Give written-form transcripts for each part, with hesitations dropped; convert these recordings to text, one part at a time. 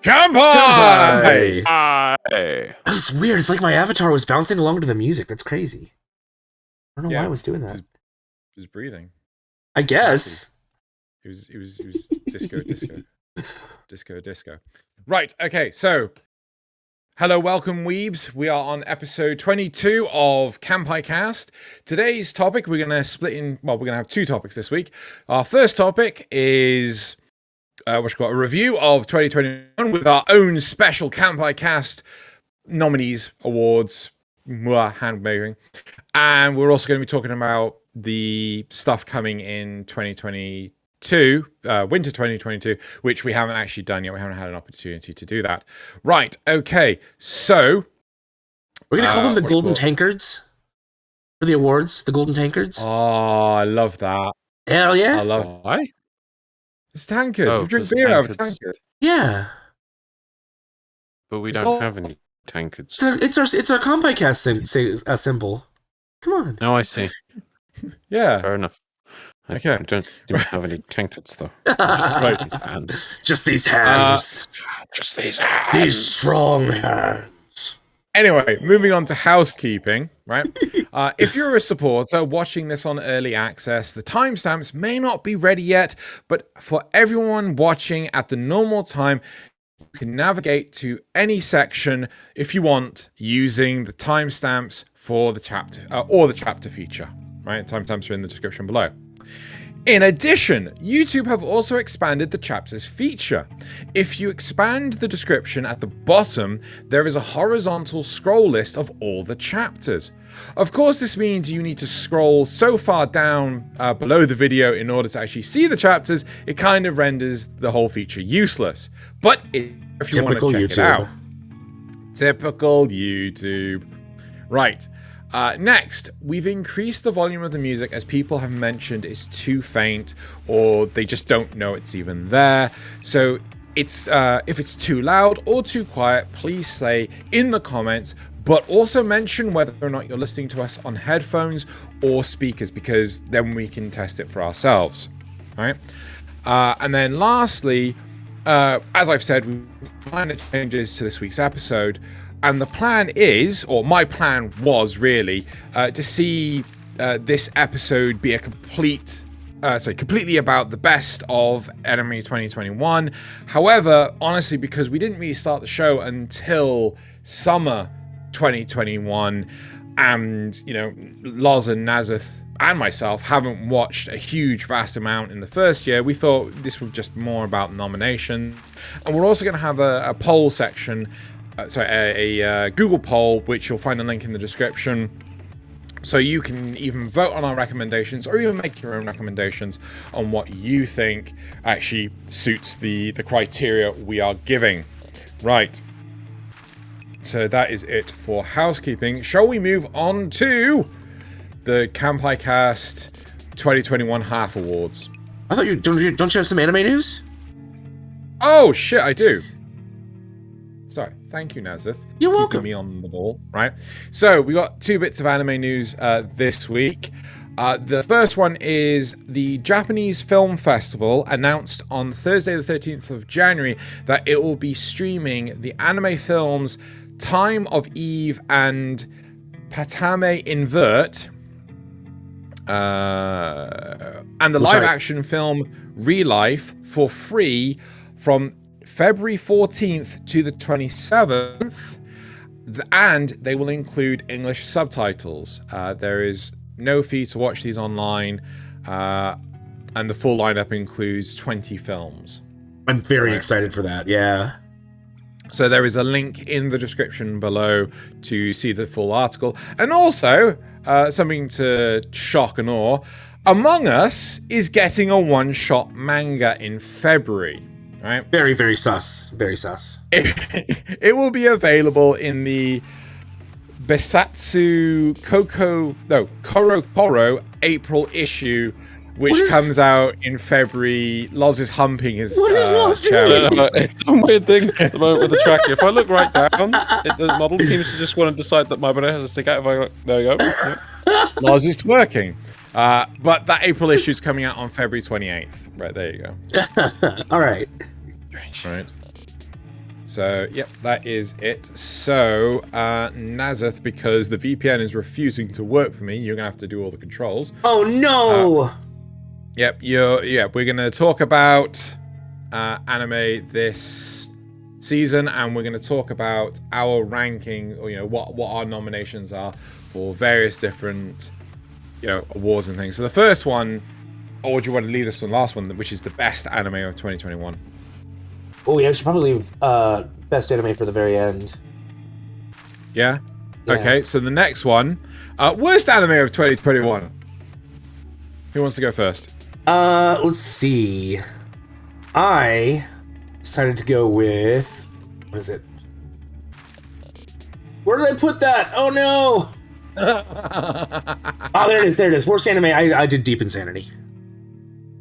Kanpai! It's weird. It's like my avatar was bouncing along to the music. That's crazy. I don't know why I was doing that. He was breathing. I guess. He was disco. Right, okay, so hello, welcome weebs. We are on episode 22 of Kanpai Cast. Today's topic, we're going to split in, well, we're going to have two topics this week. Our first topic is a review of 2021 with our own special Kanpai Cast nominees, awards, hand-waving. And we're also going to be talking about the stuff coming in 2022, winter 2022, which we haven't actually done yet. We haven't had an opportunity to do that. Right, okay, so we're going to call them the Golden Tankards for the awards, the Golden Tankards. Oh, I love that. Hell yeah. I love it. Why? It's tankard. Oh, we drink beer out of a tankard. Yeah. But we don't have any tankards. It's our Kanpai Cast symbol. Come on. Oh, I see. Yeah. Fair enough. I don't have any tankards, though. Right. These hands. Just these hands. Just these hands. These strong hands. Anyway, moving on to housekeeping, right? If you're a supporter watching this on early access, the timestamps may not be ready yet, but for everyone watching at the normal time, you can navigate to any section if you want using the timestamps for the chapter or the chapter feature, right? Timestamps are in the description below. In addition, YouTube have also expanded the chapters feature. If you expand the description at the bottom, there is a horizontal scroll list of all the chapters. Of course, this means you need to scroll so far down below the video in order to actually see the chapters, it kind of renders the whole feature useless. But if you want to check it out. Typical YouTube. Right. Next, we've increased the volume of the music as people have mentioned it's too faint or they just don't know it's even there. So it's if it's too loud or too quiet, please say in the comments, but also mention whether or not you're listening to us on headphones or speakers, because then we can test it for ourselves. All right. And then lastly, as I've said, we've made changes to this week's episode. And the plan is, or my plan was really, to see this episode be a completely about the best of anime 2021. However, honestly, because we didn't really start the show until summer 2021, and Loz and Nasuth and myself haven't watched a huge vast amount in the first year, we thought this was just more about nomination. And we're also going to have a poll section. A Google poll, which you'll find a link in the description, so you can even vote on our recommendations or even make your own recommendations on what you think actually suits the criteria we are giving. Right. So that is it for housekeeping. Shall we move on to the Kanpai Cast 2021 Half Awards? I thought don't you have some anime news? Oh shit, I do. Sorry, thank you, Nasuth. You're welcome. Keeping me on the ball, right? So we got two bits of anime news this week. The first one is the Japanese Film Festival announced on Thursday the 13th of January that it will be streaming the anime films Time of Eve and Patame Invert, and the live-action film Real Life for free from February 14th to the 27th, and they will include English subtitles. There is no fee to watch these online, and the full lineup includes 20 films. I'm very excited for that, yeah. So there is a link in the description below to see the full article. And also, something to shock and awe, Among Us is getting a one-shot manga in February. Right? Very, very sus. Very sus. It will be available in the Besatsu Koro April issue, which comes out in February. Loz is humping his chair. It's some weird thing at the moment with the tracker. If I look right down, the model seems to just want to decide that my banana has to stick out. If I go, there you go. Yeah. Loz is twerking. But that April issue is coming out on February 28th. Right, there you go. All right. Right. So, yep, that is it. So, Nasuth, because the VPN is refusing to work for me, you're going to have to do all the controls. Oh, no! Yep, we're going to talk about anime this season, and we're going to talk about our ranking, or, what our nominations are for various different, awards and things. So the first one, or do you want to leave this one last one, which is the best anime of 2021? Oh, yeah, I should probably leave best anime for the very end. Yeah? Okay, so the next one, worst anime of 2021. Who wants to go first? Let's see. I decided to go with... What is it? Where did I put that? Oh, no! Oh, there it is. Worst anime, I did Deep Insanity.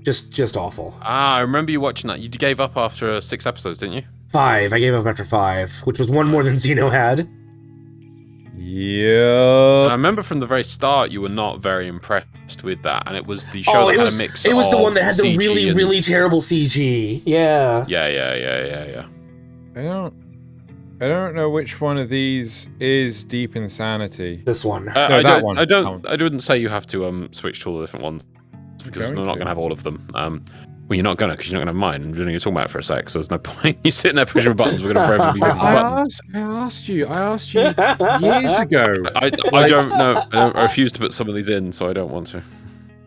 Just awful. I remember you watching that. You gave up after 6 episodes, didn't you? 5. I gave up after 5, which was one more than Xeno had. Yeah. I remember from the very start you were not very impressed with that, and it was the show that had a mix. It was the one that had the CG really, really terrible CG. Yeah. Yeah. I don't know which one of these is Deep Insanity. This one. That one. I wouldn't say you have to switch to all the different ones, because we're not going to have all of them. Well, you're not going to, because you're not going to have mine. I'm going to talk about it for a sec, so there's no point you sitting there pushing buttons. We're going to forever be hitting buttons. I asked you years ago. I don't know. I refuse to put some of these in, so I don't want to.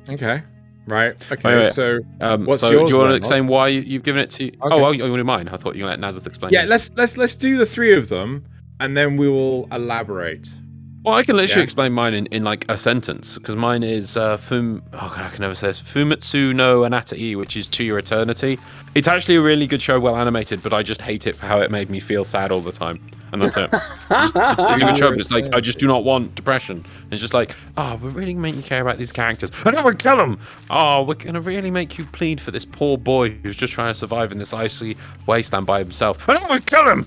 Okay. Right. Okay. Wait. So, what's so yours? Do you want to explain why you've given it to? Okay. Oh, you wanted mine. I thought you were going to let Nasuth explain. Yeah. Yours. Let's do the 3 of them, and then we will elaborate. Well, I can literally explain mine in like a sentence, because mine is I can never say this. Fumetsu no Anatai, which is To Your Eternity. It's actually a really good show, well animated, but I just hate it for how it made me feel sad all the time. And that's it. It's a good show, but it's like, I just do not want depression. It's just like, we're really making you care about these characters. I don't want to kill them. We're going to really make you plead for this poor boy who's just trying to survive in this icy wasteland by himself. I don't want to kill him.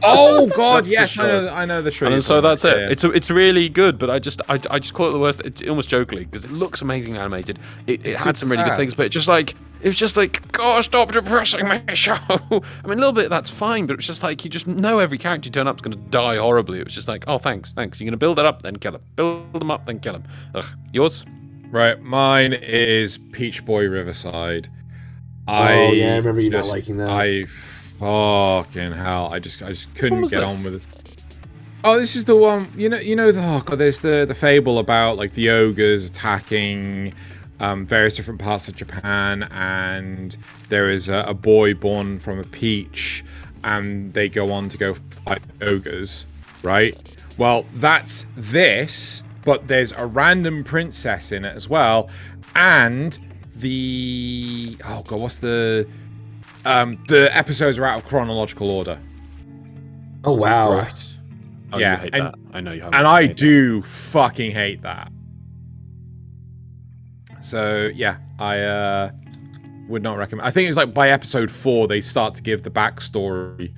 Oh God, yes, I know the truth. And so that's it. Yeah. It's really good, but I just call it the worst. It's almost jokingly, because it looks amazing animated. It had some really good things, but it was just like, God, stop depressing me, show. I mean, a little bit that's fine, but it's just like, you just know every character you turn up is going to die horribly. It was just like, oh, thanks. You're going to build it up, then kill him. Build them up, then kill him. Ugh. Yours? Right, mine is Peach Boy Riverside. I remember you not liking that. Fucking hell! I just couldn't get on with it. Oh, this is the one. There's the fable about like the ogres attacking various different parts of Japan, and there is a boy born from a peach, and they go on to go fight ogres, right? Well, that's this, but there's a random princess in it as well, and what's the episodes are out of chronological order. Oh wow! Right. Oh, yeah, you hate that. I know you have. And I do fucking hate that. So yeah, I would not recommend. I think it's like by episode 4 they start to give the backstory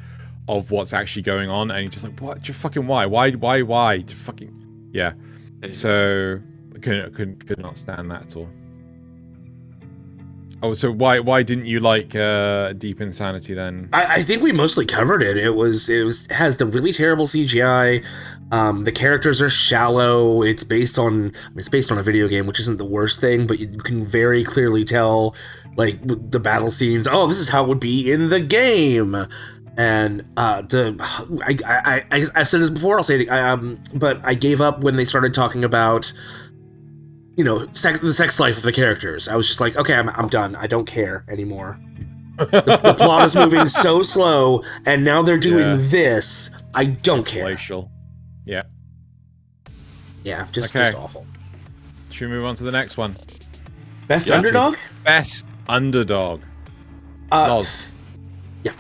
of what's actually going on, and you're just like, what? Just fucking why? Just fucking yeah. So I could not stand that at all. Oh, so why didn't you like Deep Insanity then? I think we mostly covered it. It has the really terrible CGI. The characters are shallow. It's based on a video game, which isn't the worst thing, but you can very clearly tell, like, the battle scenes. Oh, this is how it would be in the game. And I've said this before. I'll say it. But I gave up when they started talking about, the sex life of the characters. I was just like, okay, I'm done. I don't care anymore. The plot is moving so slow, and now they're doing this. I don't care. Glacial. Yeah. Yeah, just awful. Should we move on to the next one? Best Underdog? Best Underdog. LOZ. Yeah.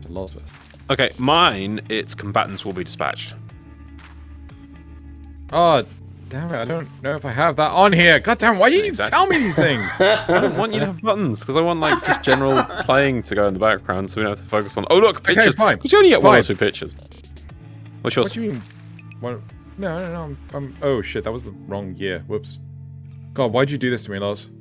LOZ first. Okay, mine, it's Combatants Will Be Dispatched. Oh, damn it, I don't know if I have that on here. God damn, why didn't you tell me these things? I don't want you to have buttons, because I want, like, just general playing to go in the background, so we don't have to focus on... Oh, look, pictures! Okay, fine. Because you only get 1 or 2 pictures. What's yours? What do you mean? No, I'm... Oh, shit, that was the wrong year. Whoops. God, why'd you do this to me, LOZ?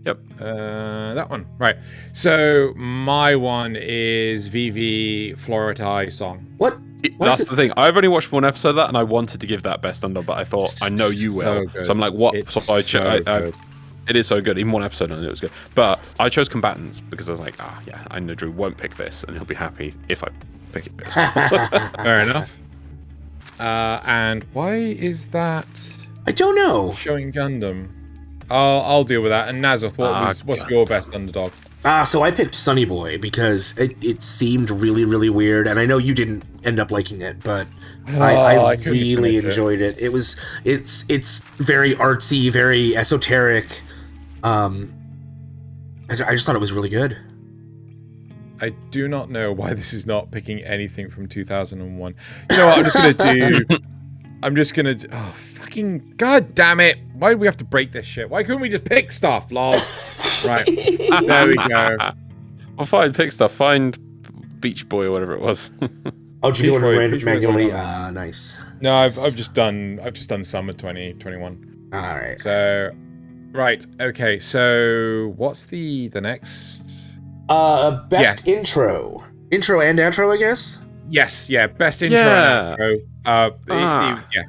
Yep. That one. Right. So my one is VV Floritai song. What? That's the thing. I've only watched one episode of that, and I wanted to give that best under, but I thought I know you will. Good. So I'm like, what? It's So good. it is so good. Even one episode and it was good. But I chose Combatants because I was like, yeah, I know Drew won't pick this, and he'll be happy if I pick it. Fair enough. And why is that I don't know. showing Gundam? I'll deal with that. And Nasuth, what's your best underdog? So I picked Sunny Boy because it seemed really, really weird, and I know you didn't end up liking it, but I really enjoyed it. It's very artsy, very esoteric. I just thought it was really good. I do not know why this is not picking anything from 2001. You know what? I'm just gonna do. Oh, fucking god damn it! Why do we have to break this shit? Why couldn't we just pick stuff, lol? Right, there we go. Well, fine, pick stuff. Find Beach Boy or whatever it was. Oh, did you do it manually? Boy. Nice. No, I've just done summer 2021. All right. So, right, okay. So, what's the next? Best intro and outro, I guess. Yes, yeah, best intro and outro. Yeah.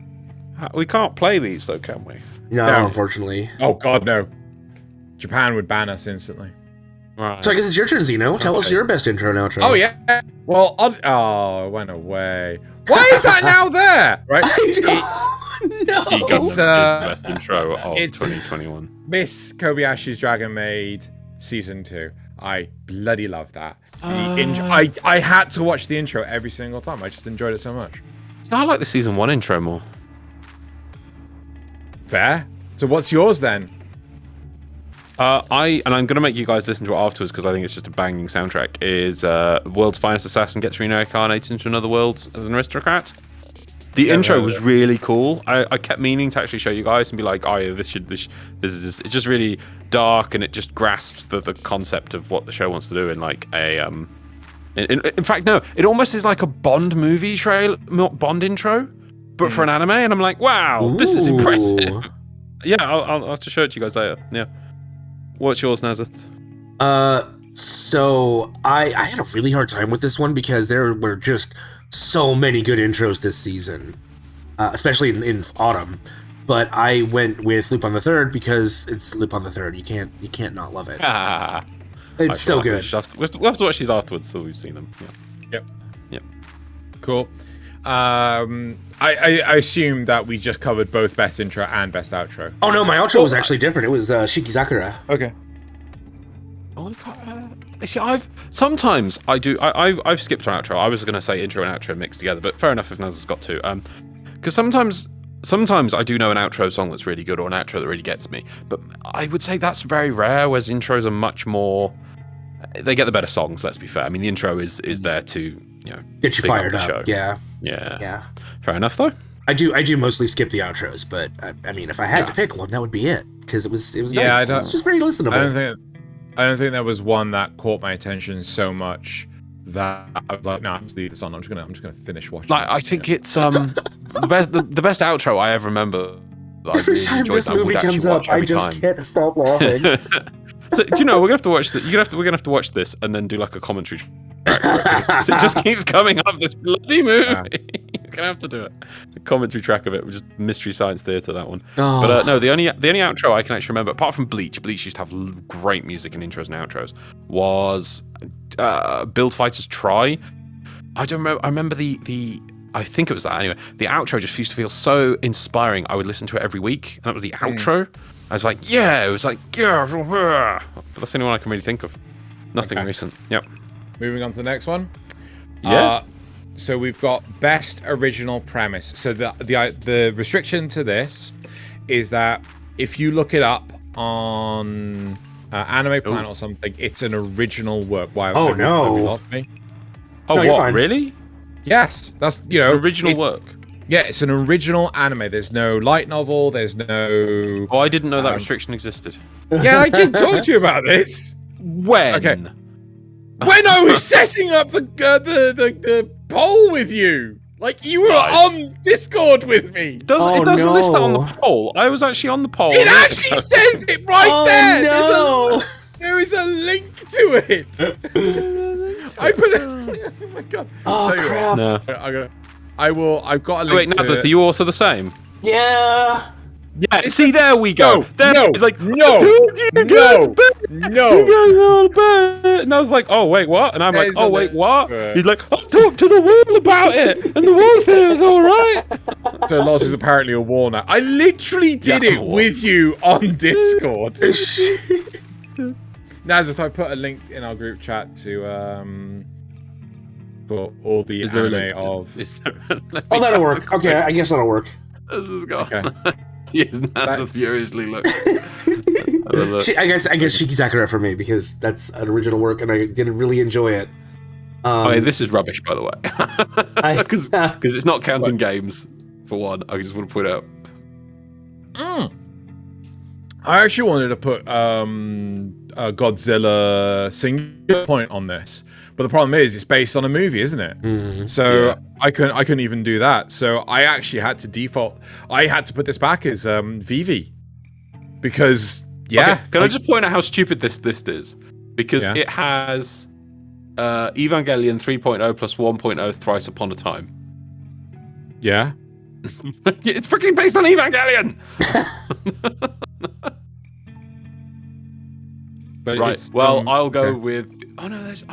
We can't play these though, can we? No, unfortunately. Oh god, no. Japan would ban us instantly. Right. So I guess it's your turn, Xeno. Tell us your best intro and outro. Oh yeah. Well, it went away. Why is that now there? Right. No. It's the best intro of it's 2021. Miss Kobayashi's Dragon Maid Season 2. I bloody love that. I had to watch the intro every single time. I just enjoyed it so much. I like the season 1 intro more. Fair. So what's yours then? I'm going to make you guys listen to it afterwards because I think it's just a banging soundtrack. Is World's Finest Assassin gets reincarnated into another world as an aristocrat. The intro was really cool. I kept meaning to actually show you guys and be like, oh yeah, this is it's just really dark and it just grasps the concept of what the show wants to do in like a in fact no, it almost is like a Bond movie Bond intro, but for an anime, and I'm like, wow, this is impressive. Yeah, I'll have to show it to you guys later. Yeah. What's yours, Nasuth? So I had a really hard time with this one because there were just so many good intros this season, especially in autumn. But I went with Lupin the Third because it's Lupin the Third. You can't not love it. It's so good. We'll have to watch these afterwards, so we've seen them. Yeah. Yep. Cool. I assume that we just covered both best intro and best outro. Oh no, my outro was actually different. It was Shikizakura. Okay. Oh my god. See, I've skipped an outro. I was going to say intro and outro mixed together, but fair enough if Naz got two. Because sometimes I do know an outro song that's really good or an outro that really gets me, but I would say that's very rare. Whereas intros are much more. They get the better songs. Let's be fair. I mean, the intro is there to get you fired up. Yeah. Fair enough though. I do mostly skip the outros, but I mean, if I had to pick one, that would be it because it was nice. It's just very listenable. I don't think there was one that caught my attention so much that I was like, no, I'm just leave this on. I'm just gonna finish watching. Like, I think it's the best outro I ever remember. Every time this movie comes up, I just can't stop laughing. So do you know we're gonna have to watch this? We're gonna have to watch this and then do like a commentary. So it just keeps coming up this bloody movie. You're gonna have to do it. The commentary track of it, just Mystery Science Theater, that one. Oh. But no, the only outro I can actually remember, apart from Bleach used to have great music and intros and outros, was Build Fighters Try. I don't remember. I remember I think it was that anyway. The outro just used to feel so inspiring. I would listen to it every week, and that was the outro. I was like, yeah, it was like, yeah. But that's the only one I can really think of. Nothing recent. Yep. Moving on to the next one. Yeah. So we've got best original premise. So the restriction to this is that if you look it up on Anime Planet or something, it's an original work. Why? Oh no! Have you lost me? Oh, no, what? Really? Yes, that's it's an original work. Yeah, it's an original anime. There's no light novel. There's no. Oh, I didn't know that restriction existed. Yeah, I did talk to you about this. When? Okay. When I was setting up the poll with you Like, you were Nice. on Discord with me. It doesn't list that on the poll. I was actually on the poll. It actually says it right there. No. There is a link to it. I put it. Oh my god. Oh, crap. No. I've got a link. Wait, Nasuth, are you also the same? Yeah. Yeah, see, there we go. It's like, no. And I was like, oh, wait, what? And I'm like, oh, wait, what? But- He's like, I'll talk to the wall about it. And the wall thing is all right. So Loz is apparently a wall now. I literally did it with you on Discord. Nasuth, I put a link in our group chat to for all the anime of. Is there Oh, that'll work. Okay, I guess that'll work. This is gone. Okay. Yes, Nasuth furiously look. I guess Shikizakura for me because that's an original work and I did really enjoy it. This is rubbish, by the way, because it's not counting games. For one, I just want to put out. I actually wanted to put a Godzilla singular point on this, but the problem is it's based on a movie, isn't it? So I couldn't even do that. So I actually had to default. I had to put this back as VV because Okay, can I just point out how stupid this list is? Because Yeah. it has Evangelion 3.0 plus 1.0 thrice upon a time. yeah. It's freaking based on Evangelion! But Right, it's, well, I'll go okay. with... Oh, no, there's... do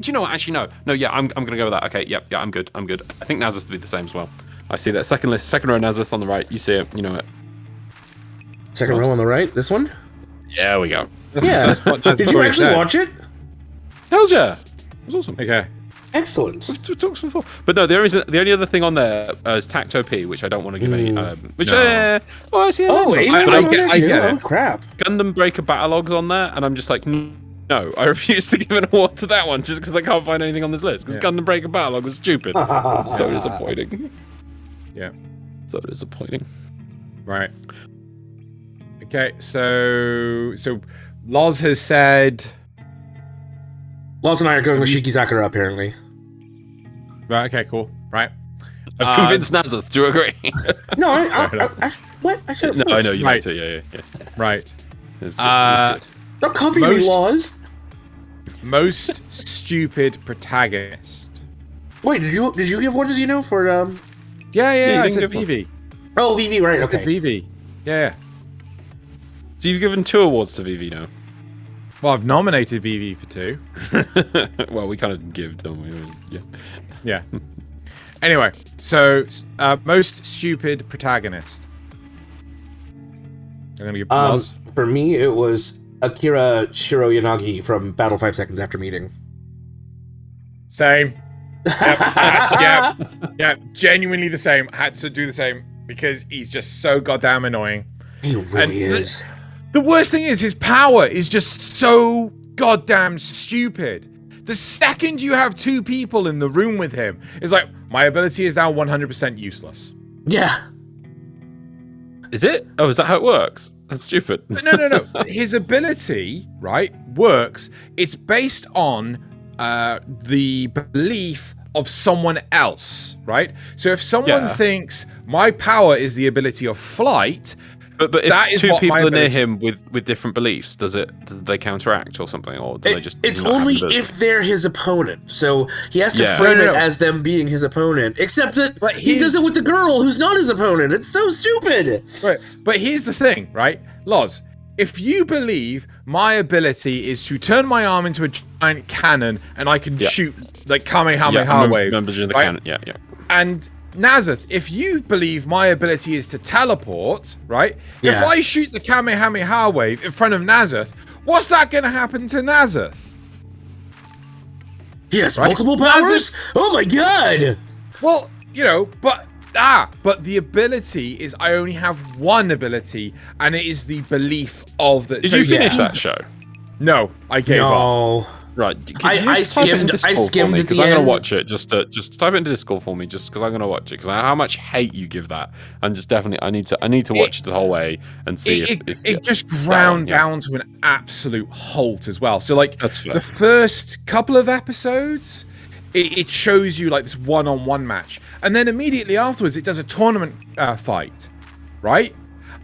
you know what? Actually, no. No, yeah, I'm going to go with that. Okay, yeah, I'm good. I think Nasuth will be the same as well. I see that second list, second row Nasuth on the right. You see it, you know it. Second row on the right. This one. Yeah, we go. Yeah. Did you actually watch it? Hells yeah. It was awesome. Okay. Excellent. We talked before. But no, the only other thing on there is Tacto P, which I don't want to give any... which, No. well, I see it. Oh, Amy but was I on get- there I too. get it. Oh, crap. Gundam Breaker Battlelogs on there, and I'm just like, no, I refuse to give an award to that one just because I can't find anything on this list. Because Gundam Breaker Battlelog was stupid. So disappointing. Yeah. So disappointing. Right. Okay. So Loz has said. Loz and I are going with Shikizakura apparently. Right. Okay. Cool. Right. I've convinced Nasuth to agree. No, what? I should have. No, I know you Right. meant to. Yeah. Right. It was good. Don't copy me, Loz. Most stupid protagonist. Wait, did you give one to Xeno for Yeah. you I didn't said give one. VV. Oh, VV, right? I said Okay. VV. Yeah. So you've given 2 awards to VV now. Well, I've nominated VV for 2. Well, we kind of give, don't we? Yeah. Yeah. Anyway, so most stupid protagonist. I'm gonna give Loz. For me, it was Akira Shiroyanagi from Battle 5 Seconds After Meeting. Same. Yep. Yeah. Genuinely the same. Had to do the same because he's just so goddamn annoying. He really is. The worst thing is his power is just so goddamn stupid. The second you have 2 people in the room with him, it's like, my ability is now 100% useless. Yeah. Is it? Oh, is that how it works? That's stupid. No. His ability, right, works. It's based on the belief of someone else, right? So if someone thinks my power is the ability of flight, But if that is 2 what people my are near ability- him with different beliefs, do they counteract or something, or do they just? It's not have only the- if they're his opponent. So he has to Yeah. frame No. it as them being his opponent. Except that But he does it with the girl who's not his opponent. It's so stupid. right? But here's the thing, right, Loz? If you believe my ability is to turn my arm into a giant cannon and I can shoot like Kamehameha wave, members in the right? canon. Yeah. And Nasuth, if you believe my ability is to teleport, right? Yeah. If I shoot the Kamehameha wave in front of Nasuth, what's that going to happen to Nasuth? He has Right? multiple powers? Oh my god! Well, but the ability is I only have one ability, and it is the belief of the. Did you finish that show? No, I gave up. No. Right. I skimmed at because the I'm end. gonna watch it. Just type it into Discord for me, just because I'm gonna watch it. Because how much hate you give that, and just definitely I need to watch it the whole way and see if It just ground down to an absolute halt as well. So like That's fair. the first couple of episodes, it shows you like this one-on-one match, and then immediately afterwards it does a tournament fight, right?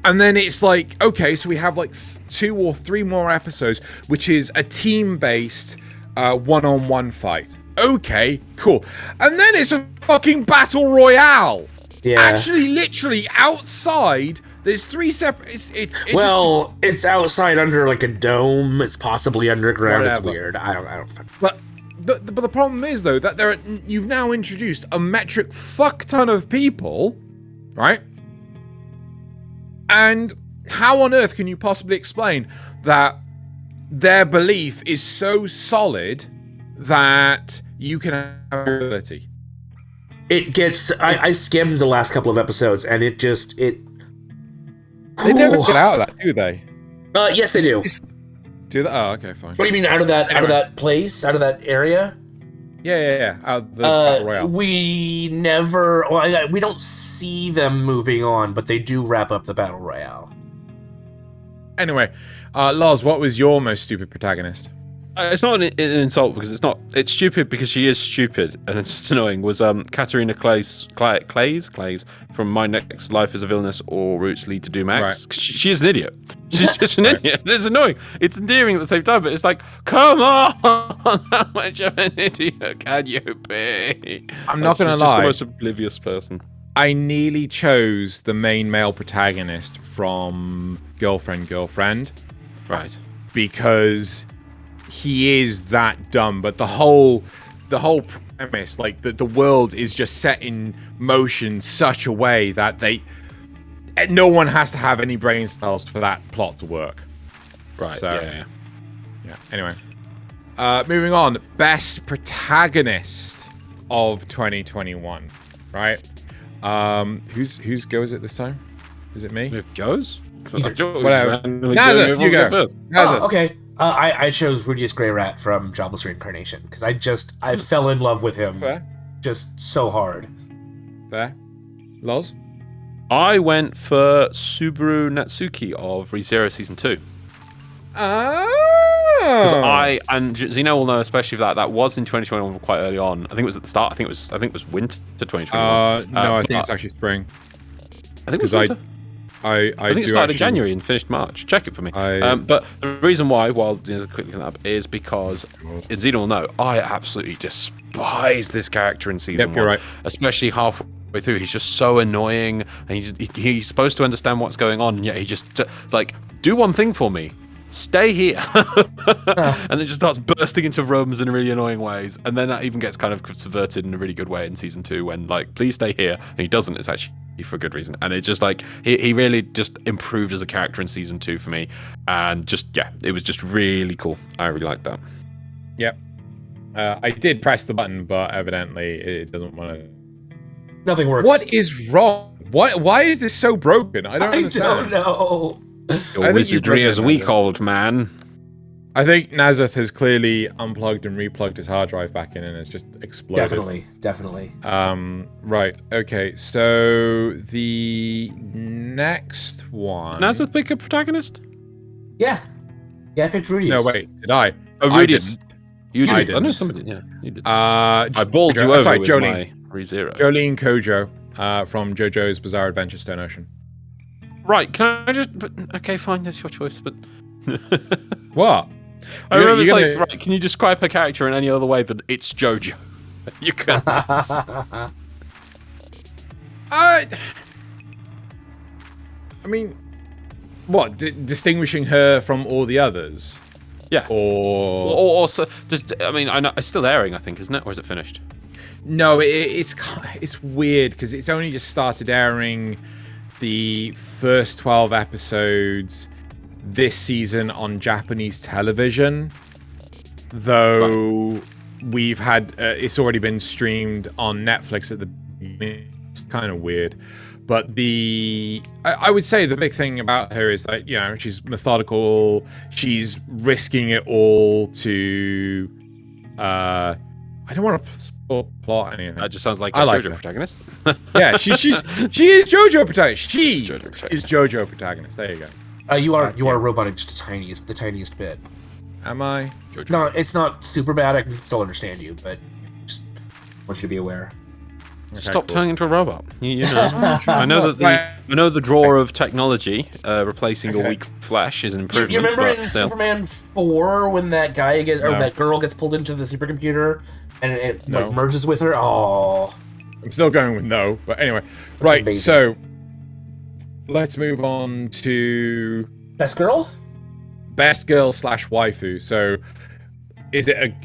And then it's like, okay, so we have like 2 or 3 more episodes, which is a team-based one-on-one fight. Okay, cool. And then it's a fucking battle royale. Yeah. Actually, literally outside. There's 3 separate. It's outside under like a dome. It's possibly underground. Whatever. It's weird. I don't. But the problem is though that you've now introduced a metric fuck ton of people, right? And how on earth can you possibly explain that their belief is so solid that you can have ability? It gets. I skimmed the last couple of episodes, and it. They never get out of that, do they? Yes, they do. Do that? Oh, okay, fine. What do you mean out of that place, out of that area? Yeah. Out of the battle royale. We never. Well, we don't see them moving on, but they do wrap up the battle royale. Anyway, Loz, what was your most stupid protagonist? It's not an insult because it's not. It's stupid because she is stupid and it's just annoying. Was Katarina Clays from My Next Life is a Villainous or Roots Lead to Doom X? Right. She is an idiot. She's just an idiot. It's annoying. It's endearing at the same time, but it's like, come on, how much of an idiot can you be? I'm not gonna She's lie. just the most oblivious person. I nearly chose the main male protagonist from Girlfriend, Right. because he is that dumb. But the whole premise, like the world is just set in motion such a way that no one has to have any brain cells for that plot to work. Right. So, yeah. Anyway, moving on. Best protagonist of 2021. Right. Whose go is it this time? Is it me? It goes. Whatever. Nasuth, you go first. Okay. I chose Rudius Grey Rat from Jobless Reincarnation because I fell in love with him Fair. just so hard. Fair. Loz? I went for Subaru Natsuki of ReZero Season 2. Because and Xeno will know especially that was in 2021 quite early on. I think it was at the start. I think it was winter 2021. No, I think it's actually spring. I think it was winter. I think it started in January and finished March. Check it for me. But the reason why, while Xeno's quickly looking up, is because Xeno will know I absolutely despise this character in season 1. You're right. Especially halfway through, he's just so annoying, and he's supposed to understand what's going on, and yet he just like, do one thing for me. Stay here. And it just starts bursting into rooms in really annoying ways, and then that even gets kind of subverted in a really good way in season 2 when like, please stay here, and he doesn't. It's actually for good reason, and it's just like he really just improved as a character in season 2 for me, and just it was just really cool. I really liked that. Yep. I did press the button, but evidently it doesn't want to. Nothing works. What is wrong? Why is this so broken? I don't understand. I don't know. Your wizardry is weak, old man. I think Nasuth has clearly unplugged and replugged his hard drive back in and has just exploded. Definitely. Right. Okay. So the next one. Nasuth pick a protagonist? Yeah, I picked Rudius. No, wait. Did I? Oh, I Rudius. didn't. You did. didn't. I know somebody. Yeah, you did. I bowled you over sorry, with Jolene. my ReZero. Jolene Kojo from JoJo's Bizarre Adventure Stone Ocean. Right, can I just... Okay, fine, that's your choice, but... What? I remember it's like, right, can you describe her character in any other way than it's JoJo? You can't. I mean, what? Distinguishing her from all the others? Yeah. Or so, just, I mean, I know, it's still airing, I think, isn't it? Or is it finished? No, it's weird because it's only just started airing the first 12 episodes this season on Japanese television, though we've had it's already been streamed on Netflix at the beginning. It's kind of weird, but I would say the big thing about her is that, you know, she's methodical, she's risking it all to I don't want to spoil plot or anything. That just sounds like a like JoJo her. protagonist. Yeah, she is JoJo protagonist. She JoJo protagonist. is JoJo protagonist. There you go. You are roboting just the tiniest bit. Am I? JoJo. No, it's not super bad. I can still understand you, but want you to be aware. Stop cool. turning into a robot. You know. I know that the draw of technology replacing your weak flesh is an improvement. You remember but in still. Superman 4 when that guy that girl gets pulled into the supercomputer and it like merges with her? Oh, I'm still going with no, but anyway. Right, amazing. So let's move on to best girl / waifu. So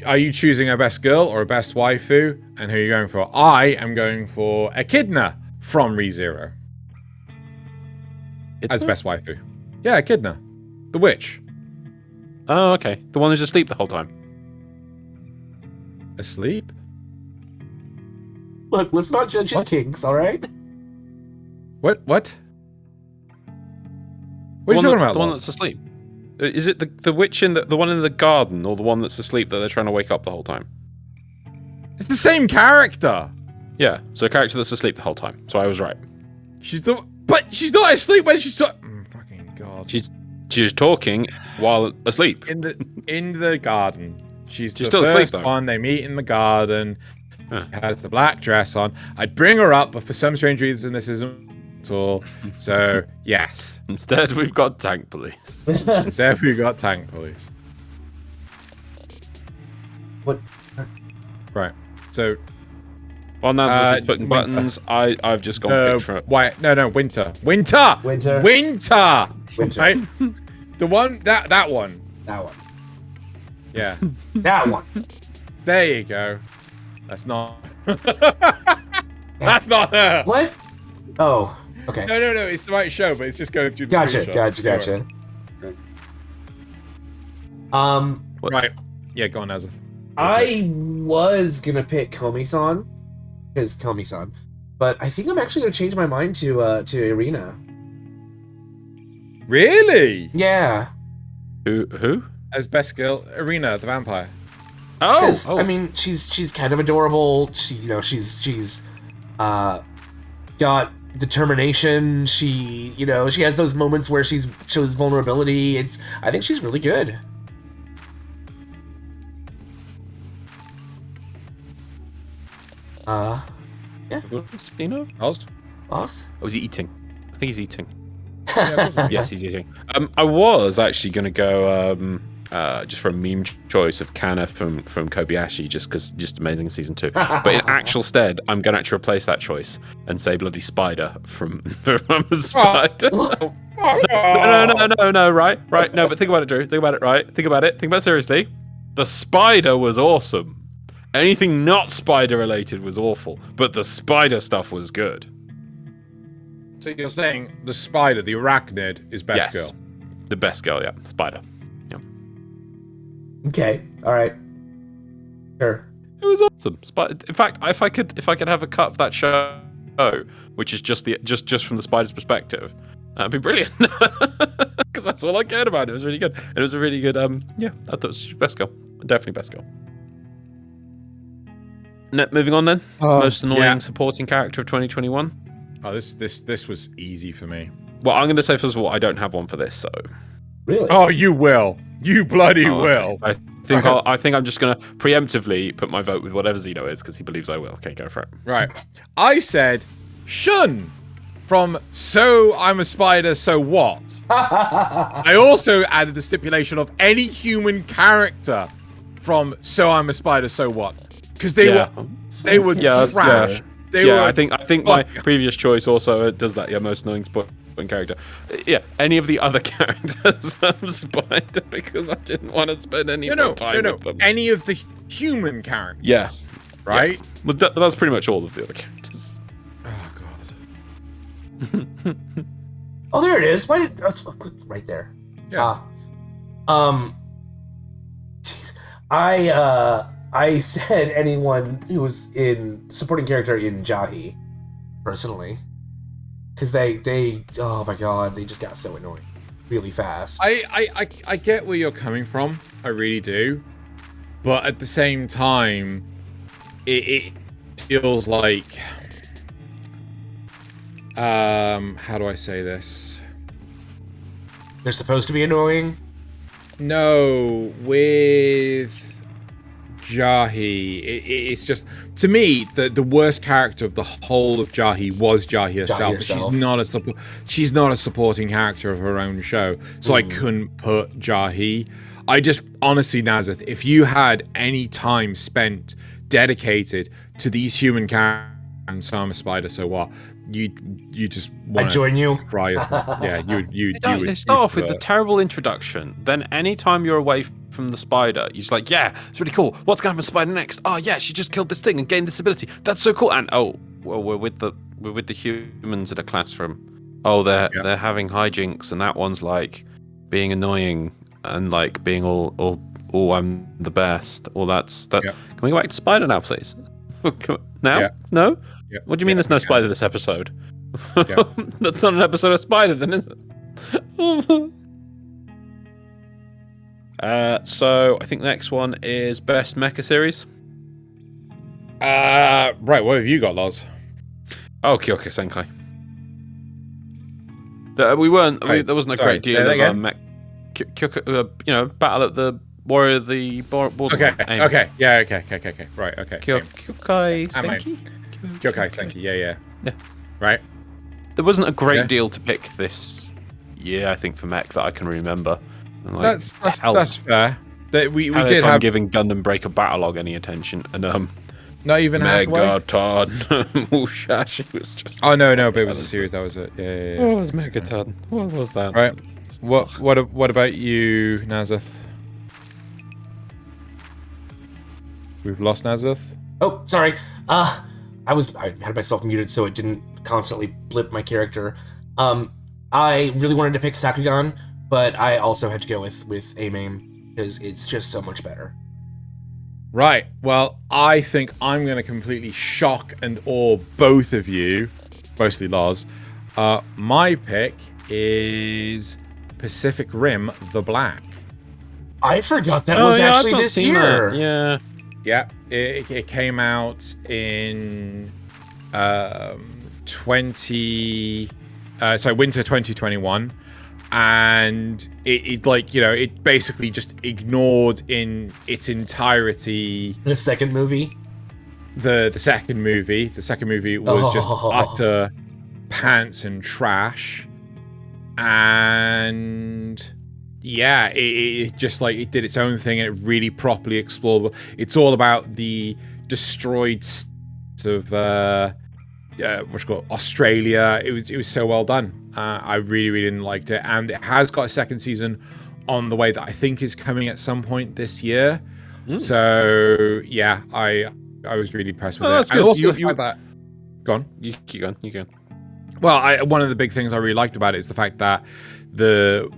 are you choosing a best girl or a best waifu? And who are you going for? I am going for Echidna from ReZero as best waifu. Yeah, Echidna, the witch. Oh, okay. The one who's asleep the whole time. Asleep? Look, let's not judge his kinks, all right? What? What are you talking about? The one that's asleep. Is it the witch in the one in the garden, or the one that's asleep that they're trying to wake up the whole time? It's the same character. Yeah, so a character that's asleep the whole time. So I was right. But she's not asleep when she's fucking god. She was talking while asleep. In the garden. She's the still first asleep, though. one. They meet in the garden. Huh. She has the black dress on. I'd bring her up, but for some strange reason this isn't at all. So yes. Instead, we've got tank police. Instead we've got tank police. What? Right. So Well, now this is putting buttons. I've just gone pick for Winter. Right? The one that one. That one. Yeah. That one. There you go. That's not. That's not her. What? Oh, okay. No. It's the right show, but it's just going through the Gotcha. Right. Yeah, go on, Nasuth. I was gonna pick Komi-san, because Komi-san, but I think I'm actually gonna change my mind to Irina. Really? Yeah. Who? As best girl, Irina, the vampire. Oh. I mean, she's kind of adorable. She's got determination. She has those moments where she shows vulnerability. I think she's really good. Yeah. Xeno? Oz? Oh, is he eating? I think he's eating. Yes, he's eating. I was actually going to go just for a meme choice of Kana from Kobayashi, just amazing in season 2. But in actual stead, I'm going to actually replace that choice and say bloody Spider from Spider. No, right. No, but think about it, Drew. Think about it, right? Think about it seriously. The Spider was awesome. Anything not spider related was awful, but the spider stuff was good. So you're saying the spider, the arachnid, is best girl? The best girl, yeah. Spider. Yeah. Okay. All right. Sure. It was awesome. In fact, if I could have a cut of that show, which is just from the spider's perspective, that'd be brilliant. Because that's all I cared about. It was really good. It was a really good. Yeah, I thought it was best girl. Definitely best girl. Moving on then. Most annoying supporting character of 2021. Oh, this was easy for me. Well, I'm going to say first of all, I don't have one for this. So. Really? Oh, you will. You bloody will. Okay. I think I'm just going to preemptively put my vote with whatever Xeno is because he believes I will. Okay, go for it. Right. I said Shun from So I'm a Spider, So What? I also added the stipulation of any human character from So I'm a Spider, So What? Because they were trash. Yeah. I think my previous choice also does that. Yeah, most annoying supporting character. Yeah, any of the other characters I'm Spider because I didn't want to spend any more time with them. Any of the human characters. Yeah. Right? Yeah. Well, that's pretty much all of the other characters. Oh, God. Oh, there it is. Right there. Yeah. Jeez. I said anyone who was in supporting character in Jahi, personally, because they oh my god, they just got so annoying really fast. I get where you're coming from, I really do, but at the same time, it feels like how do I say this? They're supposed to be annoying. No, with Jahi, it's just, to me, the worst character of the whole of Jahi was Jahi herself. She's not a supporting character of her own show, so I couldn't put Jahi. I just, honestly, Nasuth, if you had any time spent dedicated to these human characters, so I'm a spider, so what? You just want to join you. Cry as well. Yeah, you would start off with the terrible introduction. Then anytime you're away from the spider, you're just like, yeah, it's really cool. What's gonna happen to Spider next? Oh yeah, she just killed this thing and gained this ability. That's so cool. And well, we're with the humans in a classroom. Oh, they're having hijinks, and that one's like being annoying and like being all I'm the best. All that's that. Yeah. Can we go back to Spider now, please? Now? Yeah. No? Yeah. What do you mean there's no Spider this episode? Yeah. That's not an episode of Spider then, is it? So I think the next one is Best Mecha Series. Right, what have you got, Loz? Oh, Kyoka Senkai. There wasn't a great deal of battle at the Warrior of the Borderline. Okay. Right, okay. Kyokai Senki? Kyokai Senki, yeah. Right. There wasn't a great deal to pick this year, I think, for mech that I can remember. Like, that's fair. We did have giving Gundam Breaker Battlelog any attention, and not even Megaton. Mushashi was just. Oh no, but it was a series. That was it. Yeah. What was Megaton? What was that? Right. What about you, Nasuth? We've lost Nasuth. Oh, sorry. I had myself muted so it didn't constantly blip my character. I really wanted to pick Sakugan, but I also had to go with AMAIM because it's just so much better. Right. Well, I think I'm going to completely shock and awe both of you, mostly Loz. My pick is Pacific Rim: The Black. I forgot that was actually this year. Yeah. Yeah, it came out in winter 2021, and it basically just ignored in its entirety the second movie. The second movie. The second movie was just utter pants and trash, and yeah, it just it did its own thing, and it really properly explored. It's all about the destroyed of Australia. It was so well done. I really liked it, and it has got a second season on the way that I think is coming at some point this year. So yeah, I was really impressed with it. That's and good. also you that. Go on. You keep going. You go. Well, one of the big things I really liked about it is the fact that the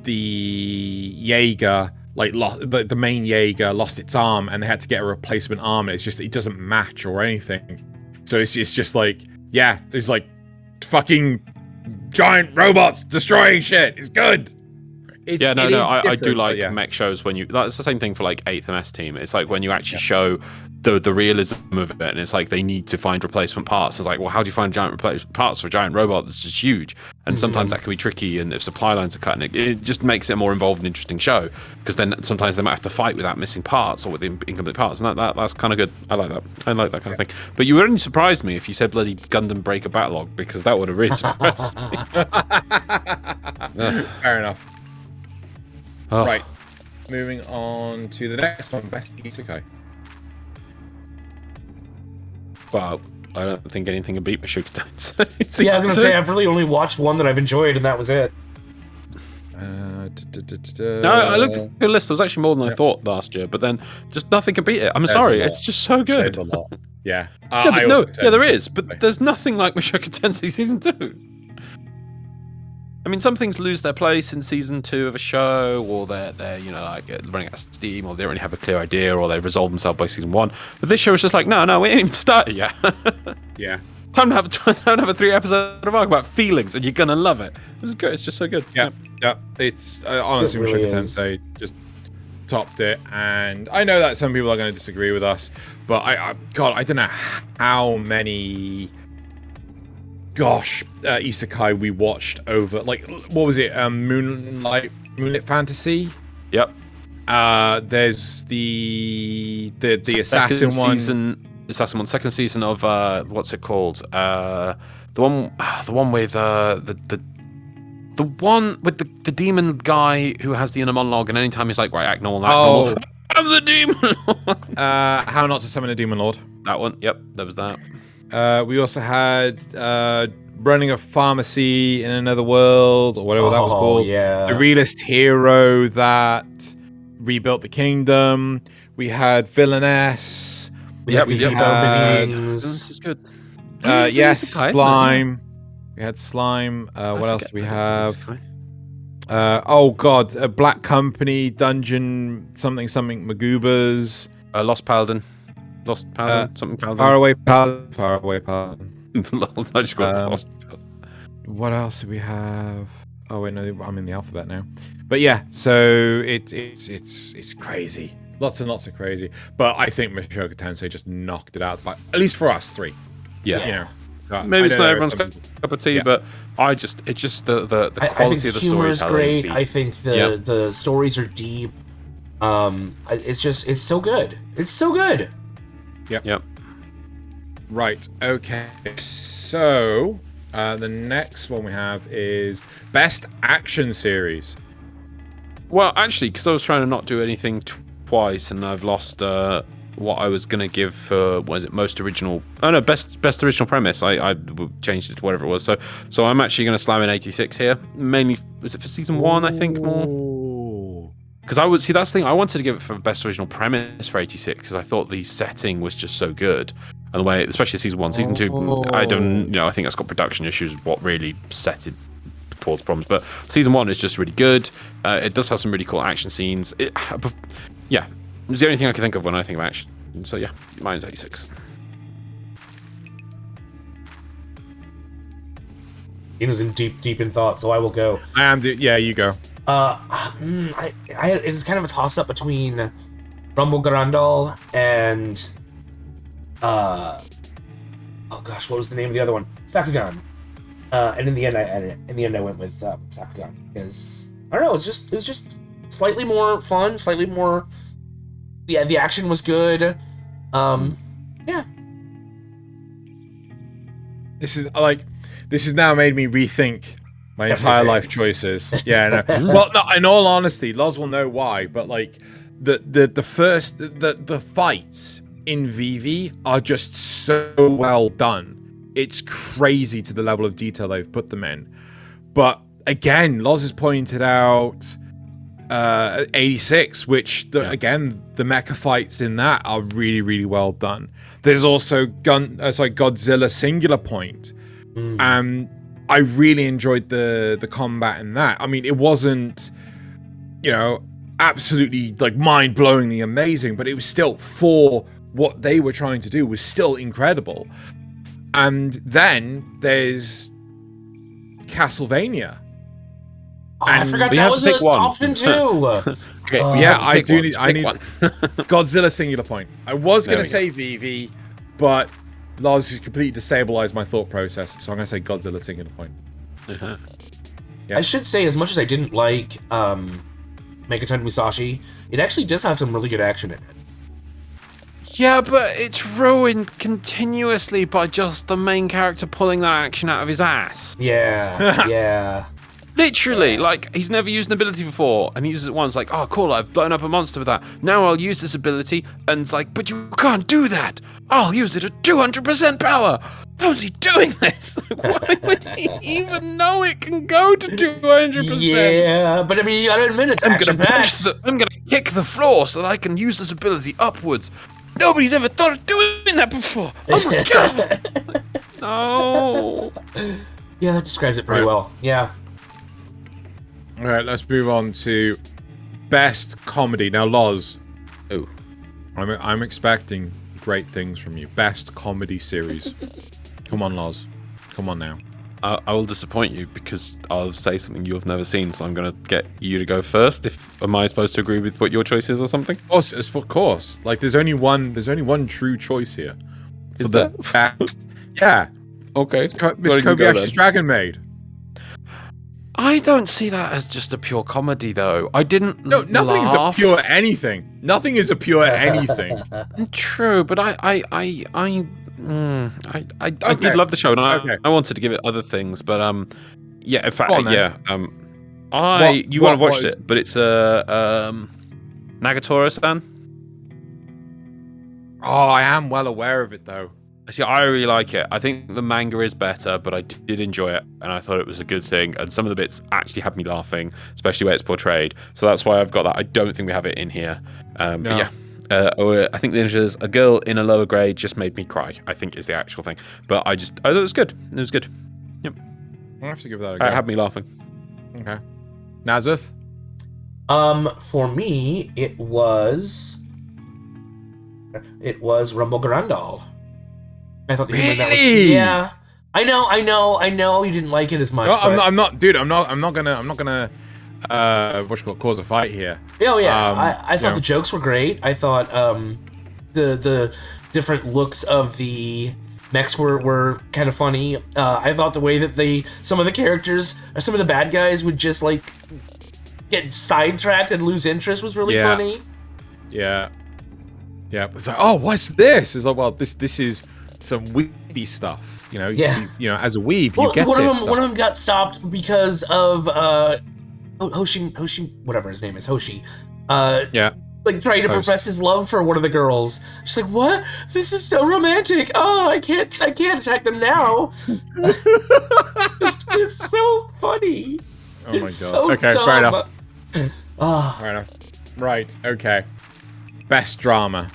Jaeger, the main Jaeger, lost its arm, and they had to get a replacement arm. And it doesn't match or anything. So it's just it's like fucking giant robots destroying shit. It's good. I do like mech shows when it's the same thing for like 8th MS Team. It's like when you actually show the realism of it, and it's like they need to find replacement parts. It's like, well, how do you find giant replacement parts for a giant robot that's just huge? And sometimes that can be tricky, and if supply lines are cut, and it just makes it a more involved and interesting show, because then sometimes they might have to fight without missing parts or with incomplete parts, and that's kind of good. I like that. I like that kind of thing. But you would only surprise me if you said bloody Gundam Breaker Battlelog, because that would have really surprised me. Fair enough. Right, moving on to the next one, Best Isekai. Well, I don't think anything can beat Mashuka Dance. Yeah, I was going to say, I've really only watched one that I've enjoyed, and that was it. No, I looked at your list. There was actually more than I thought last year, but then just nothing can beat it. I'm sorry, it's just so good. There's a lot. Yeah. There is, but there's nothing like Mashuka Tensei Season 2. I mean, some things lose their place in Season 2 of a show, or they're running out of steam, or they don't really have a clear idea, or they've resolved themselves by Season 1. But this show is just like, no, we ain't even started yet. Yeah. Time to have a 3-episode arc about feelings, and you're gonna love it. It's good. It's just so good. Yeah. It's honestly, Mashuka Tensei just topped it, and I know that some people are going to disagree with us, but I don't know how many isekai we watched over, what was it, Moonlit Fantasy? Yep. There's the assassin Assassin one, second season of what's it called? The one with the one with the demon guy who has the inner monologue, and anytime he's like, right, act normal, normal. I'm the demon lord. How Not to Summon a Demon Lord. That one, yep, there was that. We also had running a pharmacy in another world, or whatever that was called. Yeah. The realist hero that rebuilt the kingdom. We had Villainess. We had This is good. Yes, Slime. We had Slime. What else do we have? Black Company, Dungeon, something, Magoobas. Lost Paladin, something Paladin. Far Away Paladin. I just got lost. What else do we have? Oh wait, no, I'm in the alphabet now. But yeah, so it's crazy. Lots and lots of crazy. But I think Mushoku Tensei just knocked it out, by, at least for us three. Yeah. You know. So Maybe it's not everyone's cup of tea, but it's just the quality of the humor is storytelling. great. I think the stories are deep. It's so good. It's so good. Yep. Right. Okay. So the next one we have is Best Action Series. Well, actually, because I was trying to not do anything twice, and I've lost what I was gonna give for most original. Oh no, best original premise. I changed it to whatever it was. So I'm actually gonna slam in 86 here. Mainly, was it for season 1? I think more. Because that's the thing. I wanted to give it for best original premise for 86 because I thought the setting was just so good, and the way, especially season 1, season 2, I don't. I think that's got production issues. What really set it towards problems. But season 1 is just really good. It does have some really cool action scenes. Yeah. It was the only thing I could think of when I think of action. So yeah, mine's 86. He was in deep in thought, so I will go. I am. Yeah, you go. It was kind of a toss up between Rumble Garandal and oh gosh, what was the name of the other one? Sakugan. And in the end, I went with Sakugan because I don't know. It was just slightly more fun, slightly more. Yeah, the action was good. Yeah. This has now made me rethink my entire life choices. Yeah, no. Well, no, in all honesty, Loz will know why, but like the fights in VV are just so well done. It's crazy to the level of detail they've put them in. But again, Loz has pointed out 86, which again, the mecha fights in that are really, really well done. There's also Godzilla Singular Point. I really enjoyed the combat in that. I mean, it wasn't, absolutely like mind-blowingly amazing, but it was still, for what they were trying to do, was still incredible. And then there's Castlevania. I forgot that was an option too. Okay, I need one. Godzilla Singular Point. I was going to say VV, but Loz completely destabilized my thought process, so I'm going to say Godzilla Singular Point. I should say, as much as I didn't like Megaton Musashi, it actually does have some really good action in it. Yeah, but it's ruined continuously by just the main character pulling that action out of his ass. Yeah, yeah. Literally, like, he's never used an ability before, and he uses it once, like, oh, cool, I've blown up a monster with that. Now I'll use this ability, and it's like, but you can't do that. I'll use it at 200% power. How's he doing this? Like, why would he even know it can go to 200%? Yeah, but I mean, you gotta admit, it's action-packed. I'm gonna kick the floor so that I can use this ability upwards. Nobody's ever thought of doing that before. Oh my god. No. Yeah, that describes it pretty well. Yeah. All right, let's move on to best comedy. Now, Loz. Oh, I'm expecting great things from you. Best comedy series. Come on, Loz. Come on now. I will disappoint you because I'll say something you've never seen. So I'm gonna get you to go first. Am I supposed to agree with what your choice is or something? Of course. Like, there's only one true choice here. Is there? Yeah. Okay. Miss Kobayashi's Dragon Maid. I don't see that as just a pure comedy, though. I didn't. No, nothing is a pure anything. Nothing is a pure anything. True, but I did love the show, and I wanted to give it other things, but yeah, in fact, you might have watched it, but it's Nagatoro-san. Oh, I am well aware of it though. See, I really like it. I think the manga is better, but I did enjoy it, and I thought it was a good thing. And some of the bits actually had me laughing, especially where it's portrayed. So that's why I've got that. I don't think we have it in here. But yeah, I think there's a girl in a lower grade just made me cry, I think is the actual thing. But I thought it was good. It was good. Yep. I'll have to give that a go. It had me laughing. Okay. Nasuth? For me, it was Rumble Garandal. I thought the humor in that was, yeah. I know. You didn't like it as much. No, I'm not, dude. I'm not gonna. Cause a fight here. Oh yeah. I thought the jokes were great. I thought the different looks of the mechs were kind of funny. I thought the way that some of the characters, or some of the bad guys, would just like get sidetracked and lose interest was really funny. Yeah. It's like, oh, what's this? It's like, well, this is some weeby stuff, you know. Yeah. You know, as a weeb, you get this stuff. One of them got stopped because of Hoshi, whatever his name is, Hoshi. Like trying to profess his love for one of the girls. She's like, "What? This is so romantic. Oh, I can't attack them now." it's so funny. Oh my god. So okay, dumb. fair enough. Fair enough. Right. Okay. Best drama.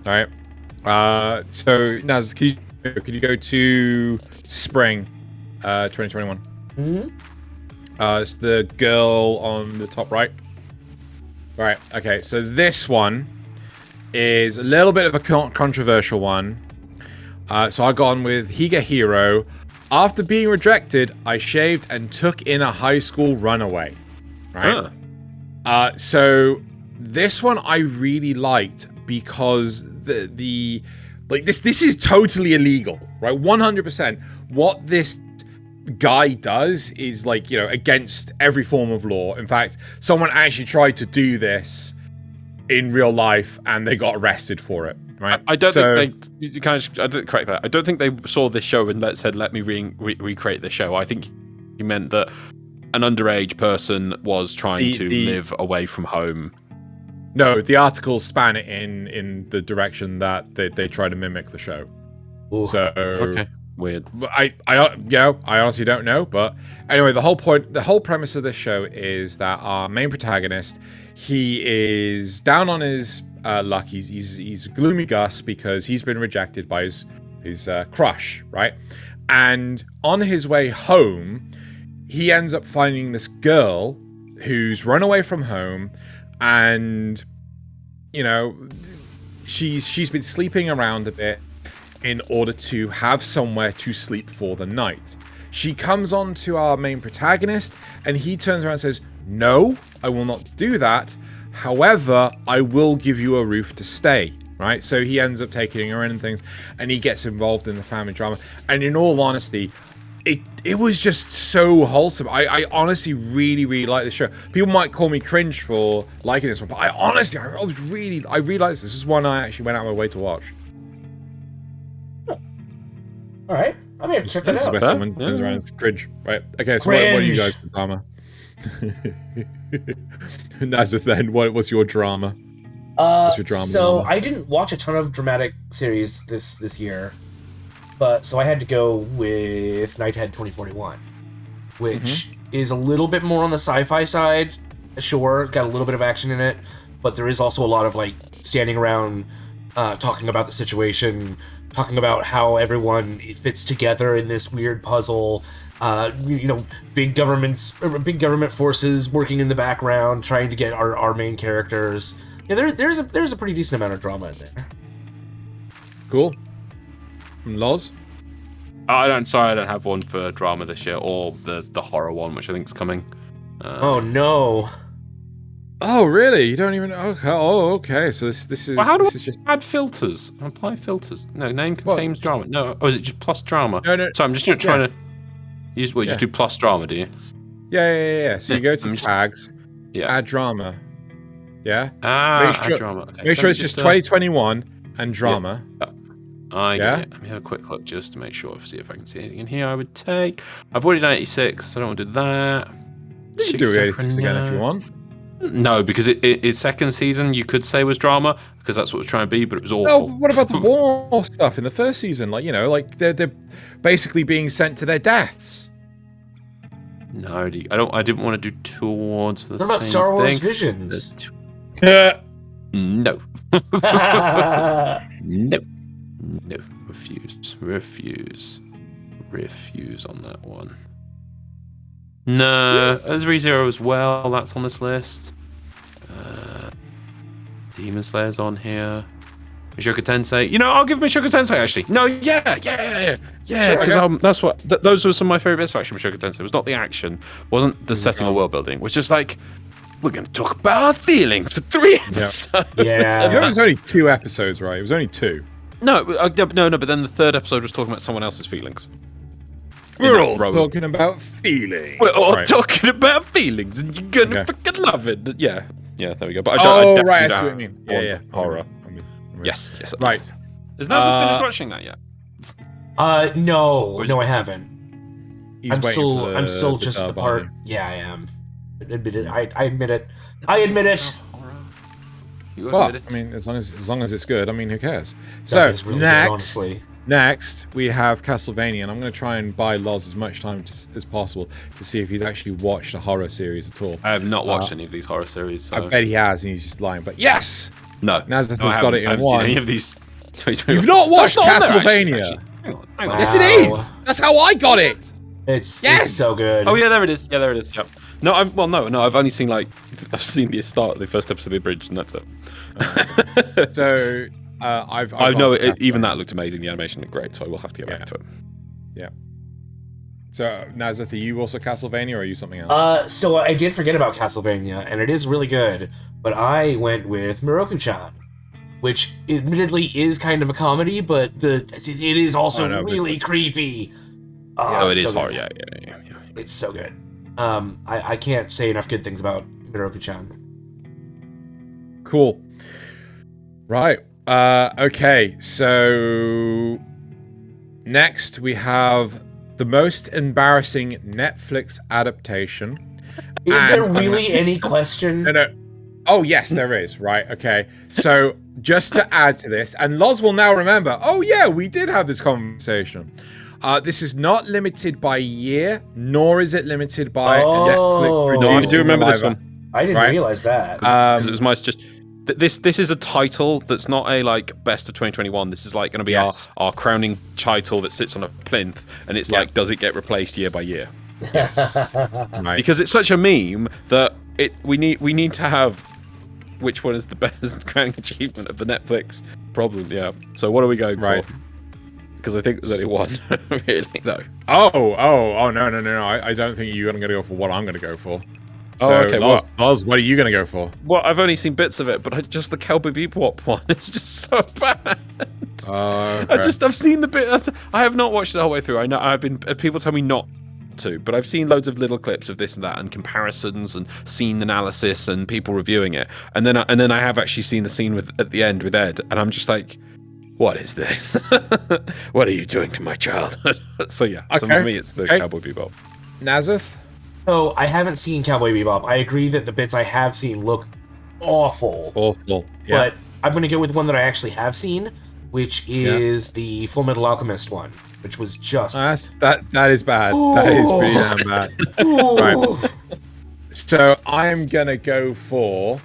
All right. So Naz, could you go to spring, 2021? Mm-hmm. It's the girl on the top right. Right. Okay. So this one is a little bit of a controversial one. So I got on with Higehiro. After being rejected, I shaved and took in a high school runaway. Right. So this one I really liked because the this is totally illegal, right? 100%. What this guy does is like, you know, against every form of law. In fact, someone actually tried to do this in real life and they got arrested for it, right? I don't think they I didn't correct that. I don't think they saw this show and said, let me recreate the show. I think he meant that an underage person was trying to live away from home. No, the articles span it in the direction that they try to mimic the show. Ooh. So okay. Weird. I honestly don't know, but anyway, the whole premise of this show is that our main protagonist, he is down on his luck. He's a gloomy Gus because he's been rejected by his crush, right? And on his way home, he ends up finding this girl who's run away from home, and you know, she's been sleeping around a bit in order to have somewhere to sleep for the night. She comes on to our main protagonist and he turns around and says, "No, I will not do that. However, I will give you a roof to stay." Right? So he ends up taking her in and things, and he gets involved in the family drama. And in all honesty, it was just so wholesome. I honestly really like this show. People might call me cringe for liking this one, but I realized this is one I actually went out of my way to watch. All right, I may have to check that This is out. where someone turns around and says, cringe. Right. Okay, so what are you guys for drama? Nasuth, then, what's your drama? What's your drama? So I didn't watch a ton of dramatic series this year, but so I had to go with Nighthead 2041, which is a little bit more on the sci-fi side. Sure, got a little bit of action in it, but there is also a lot of like standing around, talking about the situation, talking about how everyone fits together in this weird puzzle. You know, big government forces working in the background, trying to get our main characters. Yeah, there's a pretty decent amount of drama in there. Cool. MDRLOz? I don't have one for drama this year, or the horror one, which I think is coming. Oh no. Oh really? You don't even? Okay. Oh okay. So this is. Well, how do this I is just add filters? Apply filters. No, name contains drama. No, is it just plus drama? No. So I'm just trying to. You just do plus drama, do you? Yeah. So you go to I'm just- tags, Yeah. add drama. Yeah? Make sure- drama. Okay. Make sure it's just 2021 and drama. I get Yeah? it. Let me have a quick look just to make sure, see if I can see anything in here I would take. I've already done 86, so I don't want to do that. You can do 86 again if you want. No, because its second season you could say was drama because that's what it was trying to be, but it was awful. No, what about the war stuff in the first season? Like, like they're basically being sent to their deaths. No, I didn't want to do towards the What about same Star Wars thing. Visions? Yeah. No. No. Refuse on that one. No, there's ReZero as well. That's on this list. Demon Slayer's on here. Mushoku Tensei. I'll give Mushoku Tensei actually. No, yeah. Because that's what those were some of my favorite bits of actually. Mushoku Tensei. It was not the action, wasn't the setting or world building. It was just like, we're going to talk about our feelings for 3 episodes. Yeah. It was only 2 episodes, right? It was only 2. No, but then the third episode was talking about someone else's feelings. We're all talking about feelings. We're all talking about feelings, and you're gonna freaking love it. Yeah, there we go. But I right, I see what you mean. Yeah. Horror. I mean. Yes. Right. Is Nasuth finished watching that yet? No, I haven't. I'm still just at the part. on Yeah, I am. Admit it. I admit it. I admit it. You Well, admit it. I mean, as long as it's good, I mean, who cares? That So is really good, honestly. next we have Castlevania, and I'm going to try and buy Loz as much time as possible to see if he's actually watched a horror series at all. I have not watched any of these horror series. So. I bet he has, and he's just lying. But yes, No, Nasuth I has got it in haven't one. seen any of these. You've not watched That's not on there, Castlevania. actually. Hang on. Yes, it is. That's how I got it. It's so good. Oh yeah, there it is. Yeah, there it is. Yep. No, I've only seen I've seen the start of the first episode of The Abridged, and that's it. So I've I know got even that looked amazing. The animation looked great, so I will have to get back to it. Yeah. So Nasuth, are you also Castlevania, or are you something else? So I did forget about Castlevania, and it is really good, but I went with Miroku-chan, which admittedly is kind of a comedy, but it is also really creepy. It is so horror. good. Yeah. It's so good. I can't say enough good things about Miroku-chan. Cool. Right. Okay. So next we have the most embarrassing Netflix adaptation. Is there really any question? No. Oh yes, there is. Right. Okay. So just to add to this, and Loz will now remember. Oh yeah, we did have this conversation. This is not limited by year, nor is it limited by Netflix. No, I do remember this one. I didn't realize that. Because it was nice. Just this is a title that's not a best of 2021. This is going to be our crowning title that sits on a plinth, and it's does it get replaced year by year? Yes. Right. Because it's such a meme that we need to have which one is the best crowning achievement of the Netflix problem. Yeah. So what are we going for? Because I think there's only one, really, though. Oh, no. I don't think you're going to go for what I'm going to go for. So, okay. Loz, what are you going to go for? Well, I've only seen bits of it, but just the Cowboy Bebop one is just so bad. Okay. I've seen the bit. I have not watched it the whole way through. I know people tell me not to, but I've seen loads of little clips of this and that, and comparisons, and scene analysis, and people reviewing it. And then I have actually seen the scene at the end with Ed, and I'm just like, what is this? What are you doing to my childhood? So yeah, so for me it's the Cowboy Bebop. Nasuth? So I haven't seen Cowboy Bebop. I agree that the bits I have seen look awful. Yeah. But I'm going to go with one that I actually have seen, which is the Full Metal Alchemist one, which was just... that is bad. Ooh. That is pretty damn bad. Right. So I'm going to go for,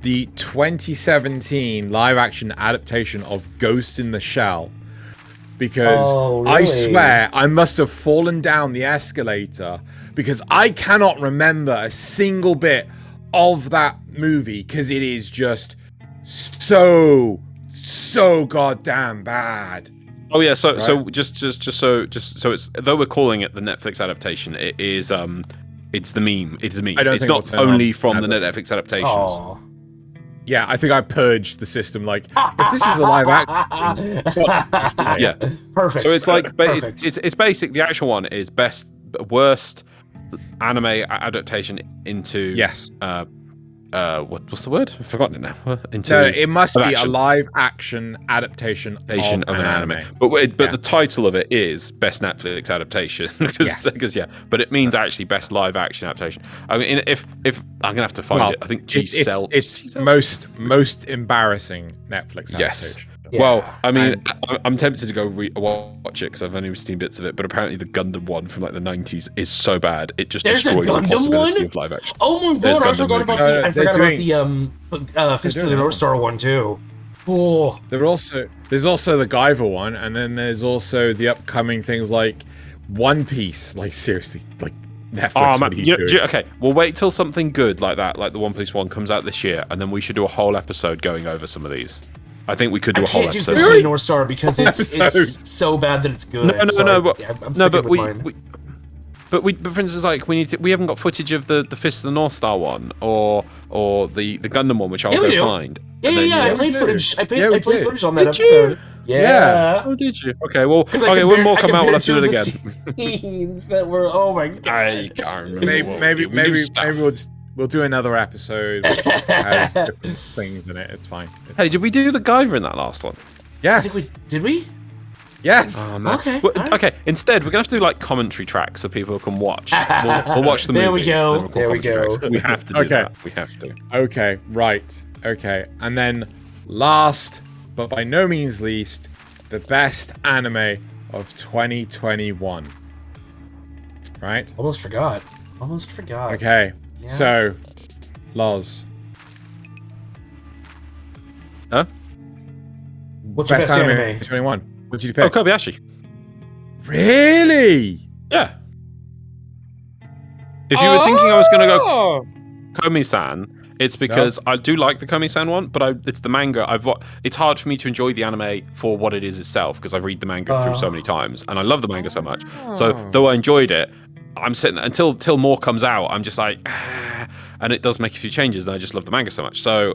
the 2017 live-action adaptation of Ghost in the Shell. Because really? I swear I must have fallen down the escalator because I cannot remember a single bit of that movie because it is just so goddamn bad. Oh yeah, so just so it's, though we're calling it the Netflix adaptation, it is it's the meme. It's the meme. It's not only from the Netflix adaptations. Oh. Yeah, I think I purged the system. If this is a live action, yeah, perfect. So it's it's basic. The actual one is best worst anime adaptation into Yes. What's the word? I've forgotten it now. Into No, it must be action. a live action adaptation of an anime. But the title of it is Best Netflix Adaptation. Because but it means actually Best Live Action Adaptation. I mean, if I'm gonna have to find it, I think it's most embarrassing Netflix adaptation. Yes. Yeah. Well, I mean, I'm tempted to go watch it because I've only seen bits of it, but apparently the Gundam one from like the 90s is so bad it just destroyed the possibility of live action. Oh my god, I forgot about the Fist of the North Star one too. Oh. There's also the Guyver one, and then there's also the upcoming things like One Piece. Like seriously, like Netflix. Oh man, okay. We'll wait till something good like that, like the One Piece one, comes out this year, and then we should do a whole episode going over some of these. I think we could do a whole episode. I can't do Fist of the North Star because it's so bad that it's good. But for instance, like we haven't got footage of the Fist of the North Star one or the Gundam one, which I'll go find. Yeah. I played footage. I played footage on that episode. Yeah. Oh, did you? Okay, well, when more come out, we'll have to do it again. Scenes that were, oh my god. I can't remember. Maybe we'll do another episode which just has different things in it. It's fine. Hey, did we do the Guyver in that last one? Yes. Did we? Yes. Oh, man. Okay. Well, okay. Instead, we're gonna have to do like commentary tracks so people can watch. We'll watch the movie. There we go. There we go. Tracks. We have to do that. We have to. Okay. Right. Okay. And then last, but by no means least, the best anime of 2021. Right. Almost forgot. Okay. Yeah. So, Loz. Huh? What's your best anime? 21. What did you pick? Oh, Kobayashi. Really? Yeah. If you were thinking I was going to go Komi-san, it's because I do like the Komi-san one, but it's the manga. It's hard for me to enjoy the anime for what it is itself because I've read the manga through so many times, and I love the manga so much. So though I enjoyed it, I'm sitting until more comes out. I'm just like, and it does make a few changes, and I just love the manga so much. So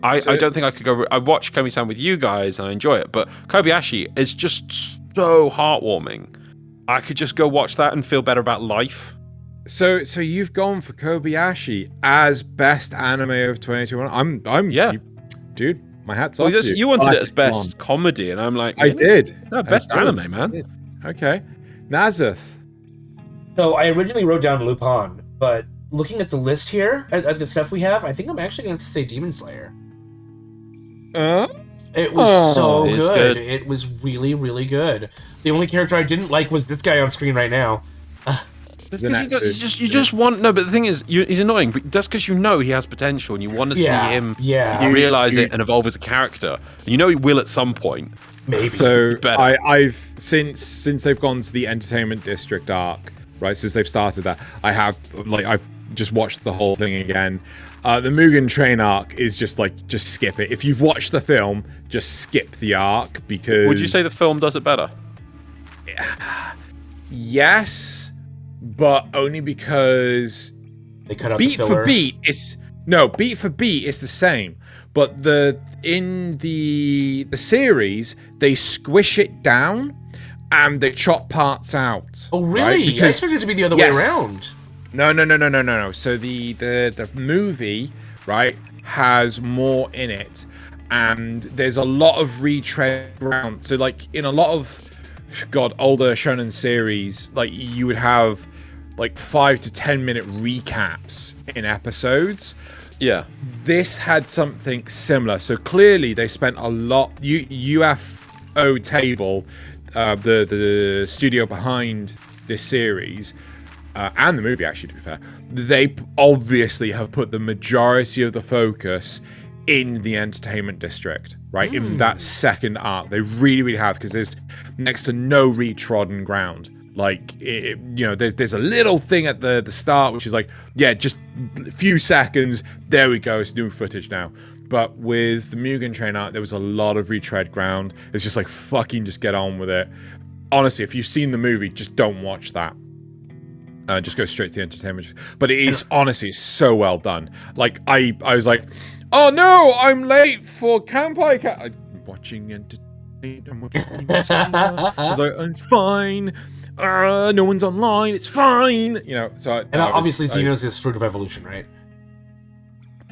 I don't think I could go. I watch Komi-san with you guys, and I enjoy it. But Kobayashi is just so heartwarming. I could just go watch that and feel better about life. So you've gone for Kobayashi as best anime of 2021. Dude, my hat's off to you. You wanted it as best comedy, and I'm like, I did. No, best anime, man. Okay, Nasuth. So I originally wrote down Lupin, but looking at the list here, at the stuff we have, I think I'm actually going to say Demon Slayer. It was so good. It was really, really good. The only character I didn't like was this guy on screen right now. You just want but the thing is, he's annoying. But that's because you know he has potential, and you want to see him realize it and evolve as a character. And you know he will at some point. Maybe. So I've since they've gone to the Entertainment District arc, right? Since they've started that, I've just watched the whole thing again. The Mugen Train arc is just skip it. If you've watched the film, just skip the arc because. Would you say the film does it better? Yes, but only because they cut out beat the for beat it's the same. But in the series they squish it down and they chop parts out. Oh really? Right? Because, I expected it to be the other way around. No. So the movie, right, has more in it, and there's a lot of retread ground. So like in a lot of older shonen series, like you would have like 5 to 10 minute recaps in episodes. Yeah. This had something similar. So clearly they spent a lot. UFO Table, the studio behind this series, and the movie, actually, to be fair, they obviously have put the majority of the focus in the Entertainment District, right? In that second arc, they really, really have, because there's next to no retrodden ground. Like, there's a little thing at the start, which is like, just a few seconds, there we go, it's new footage now. But with the Mugen Train arc, there was a lot of retread ground. It's just like, fucking just get on with it. Honestly, if you've seen the movie, just don't watch that. Just go straight to the Entertainment. But it is, honestly, so well done. Like, I was like, oh no, I'm late for Kanpai Cast. I'm watching Entertainment. I was like, it's fine. no one's online, it's fine. You know, so obviously Xeno's is Fruit of Evolution, right?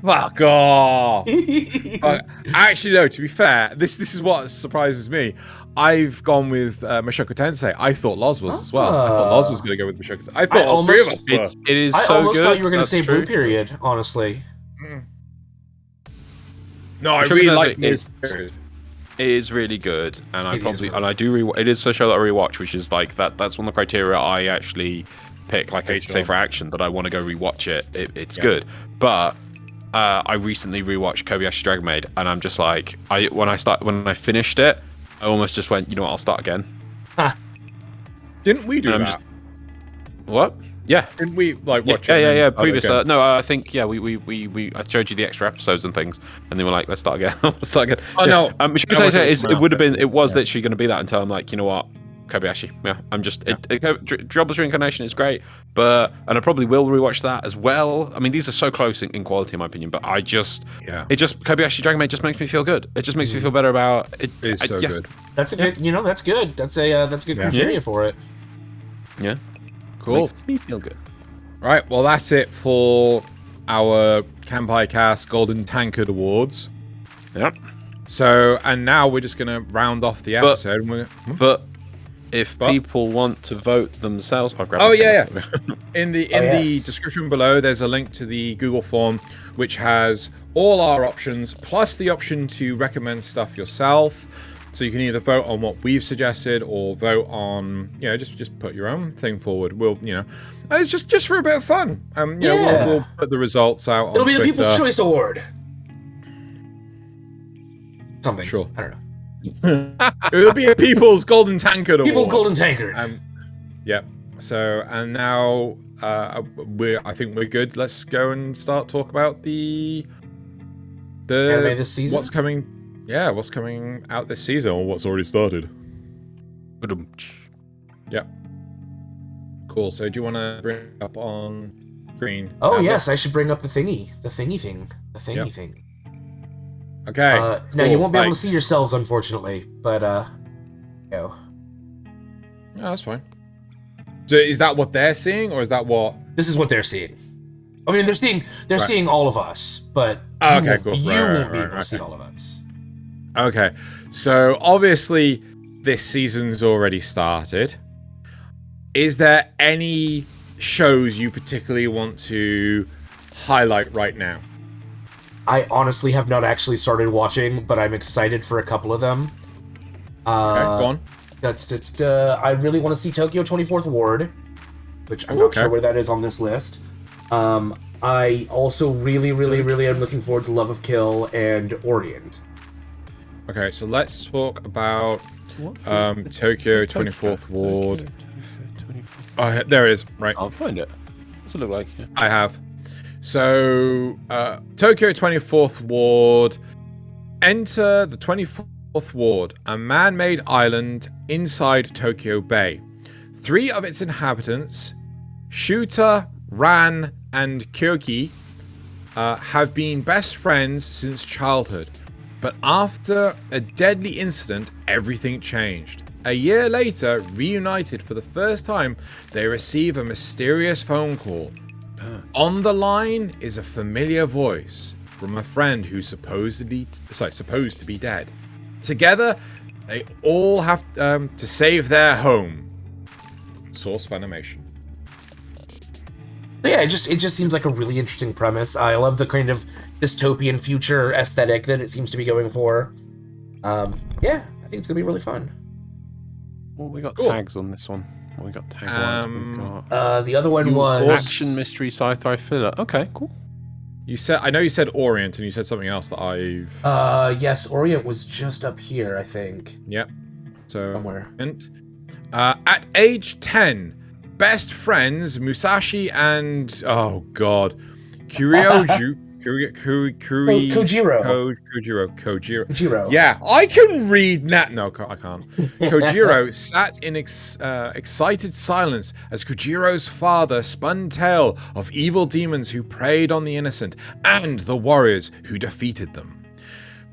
Fuck off. Actually, no, to be fair, this is what surprises me. I've gone with Mushoku Tensei. I thought Loz was as well. I thought Loz was going to go with Mushoku Tensei. I thought all three of us were. It is I so almost good. thought you were going to say true. Blue Period, honestly. No, I Mushoku really Tensei like is- this. It is really good, and I do it is a show that I rewatch, which is like that's one of the criteria I actually pick. Like I say for action, that I want to go rewatch it. It's good, but I recently rewatched Kobayashi Dragon Maid, and I'm just like, when I finished it, I almost just went, you know what, I'll start again. Didn't we do And that? What? Yeah. Didn't we watch it? Yeah. Oh, Previous, okay. no, I think we I showed you the extra episodes and things, and they were like, let's start again. Let's start again. Oh, no. Mushoku No, Tensei it was literally going to be that until I'm like, you know what, Kobayashi. Yeah, I'm just Jobless Reincarnation is great, and I probably will rewatch that as well. I mean, these are so close in quality, in my opinion, but it just Kobayashi Dragon Maid just makes me feel good. It just makes me feel better about it. It is so good. That's a good, that's good. That's a good criteria for it. Yeah, Cool. Makes me feel good. Right, well, that's it for our Kanpai Cast Golden Tankard Awards. Yep. So, and now we're just going to round off the episode. But if people want to vote themselves, I've grabbed in the yes. description below, there's a link to the Google form, which has all our options, plus the option to recommend stuff yourself. So you can either vote on what we've suggested, or vote on, just put your own thing forward. We'll, it's just for a bit of fun. We'll put the results out. It'll on be the Twitter. People's Choice Award. Something. Sure. I don't know. It'll be a People's Golden Tankard Award. People's Golden Tankard. Yeah. So, and now I think we're good. Let's go and start talk about the anime this season. What's coming? Yeah, what's coming out this season, or what's already started? Yep. Cool. So, do you want to bring it up on screen? Oh yes, I should bring up the thingy thing. Okay. Now cool. you won't be able to see yourselves, unfortunately, but Oh, that's fine. So, is that what they're seeing, or is that what? this is what they're seeing. I mean, they're seeing all of us, but Oh, okay, cool. you Right, won't be able to right, see okay. all of us. Okay, so obviously this season's already started. Is there any shows you particularly want to highlight right now? I honestly have not actually started watching, but I'm excited for a couple of them. Okay, go on. I really want to see Tokyo 24th Ward, which I'm not sure where that is on this list. I also really am looking forward to Love of Kill and Orient. Okay, so let's talk about Tokyo 24th Ward. Oh, there it is. Right. I'll find it. What's it look like? Yeah. I have. So, Tokyo 24th Ward. Enter the 24th Ward, a man-made island inside Tokyo Bay. 3 of its inhabitants, Shuta, Ran, and Kyoki, have been best friends since childhood. But after a deadly incident, everything changed. A year later, reunited for the first time, they receive a mysterious phone call. On the line is a familiar voice from a friend who's supposed to be dead. Together, they all have to save their home. Source of animation. But yeah, it just seems like a really interesting premise. I love the kind of dystopian future aesthetic that it seems to be going for. Yeah, I think it's gonna be really fun. Well, we got Cool. tags on this one. We got tag ones. We got The other one was action mystery sci-fi filler. Okay, cool. I know you said Orient, and you said something else that I've. Yes, Orient was just up here, I think. Yep. So Somewhere. At age 10, best friends Musashi and Kojiro. Yeah, I can read that. No, I can't. Kojiro sat in excited silence as Kojiro's father spun tale of evil demons who preyed on the innocent and the warriors who defeated them.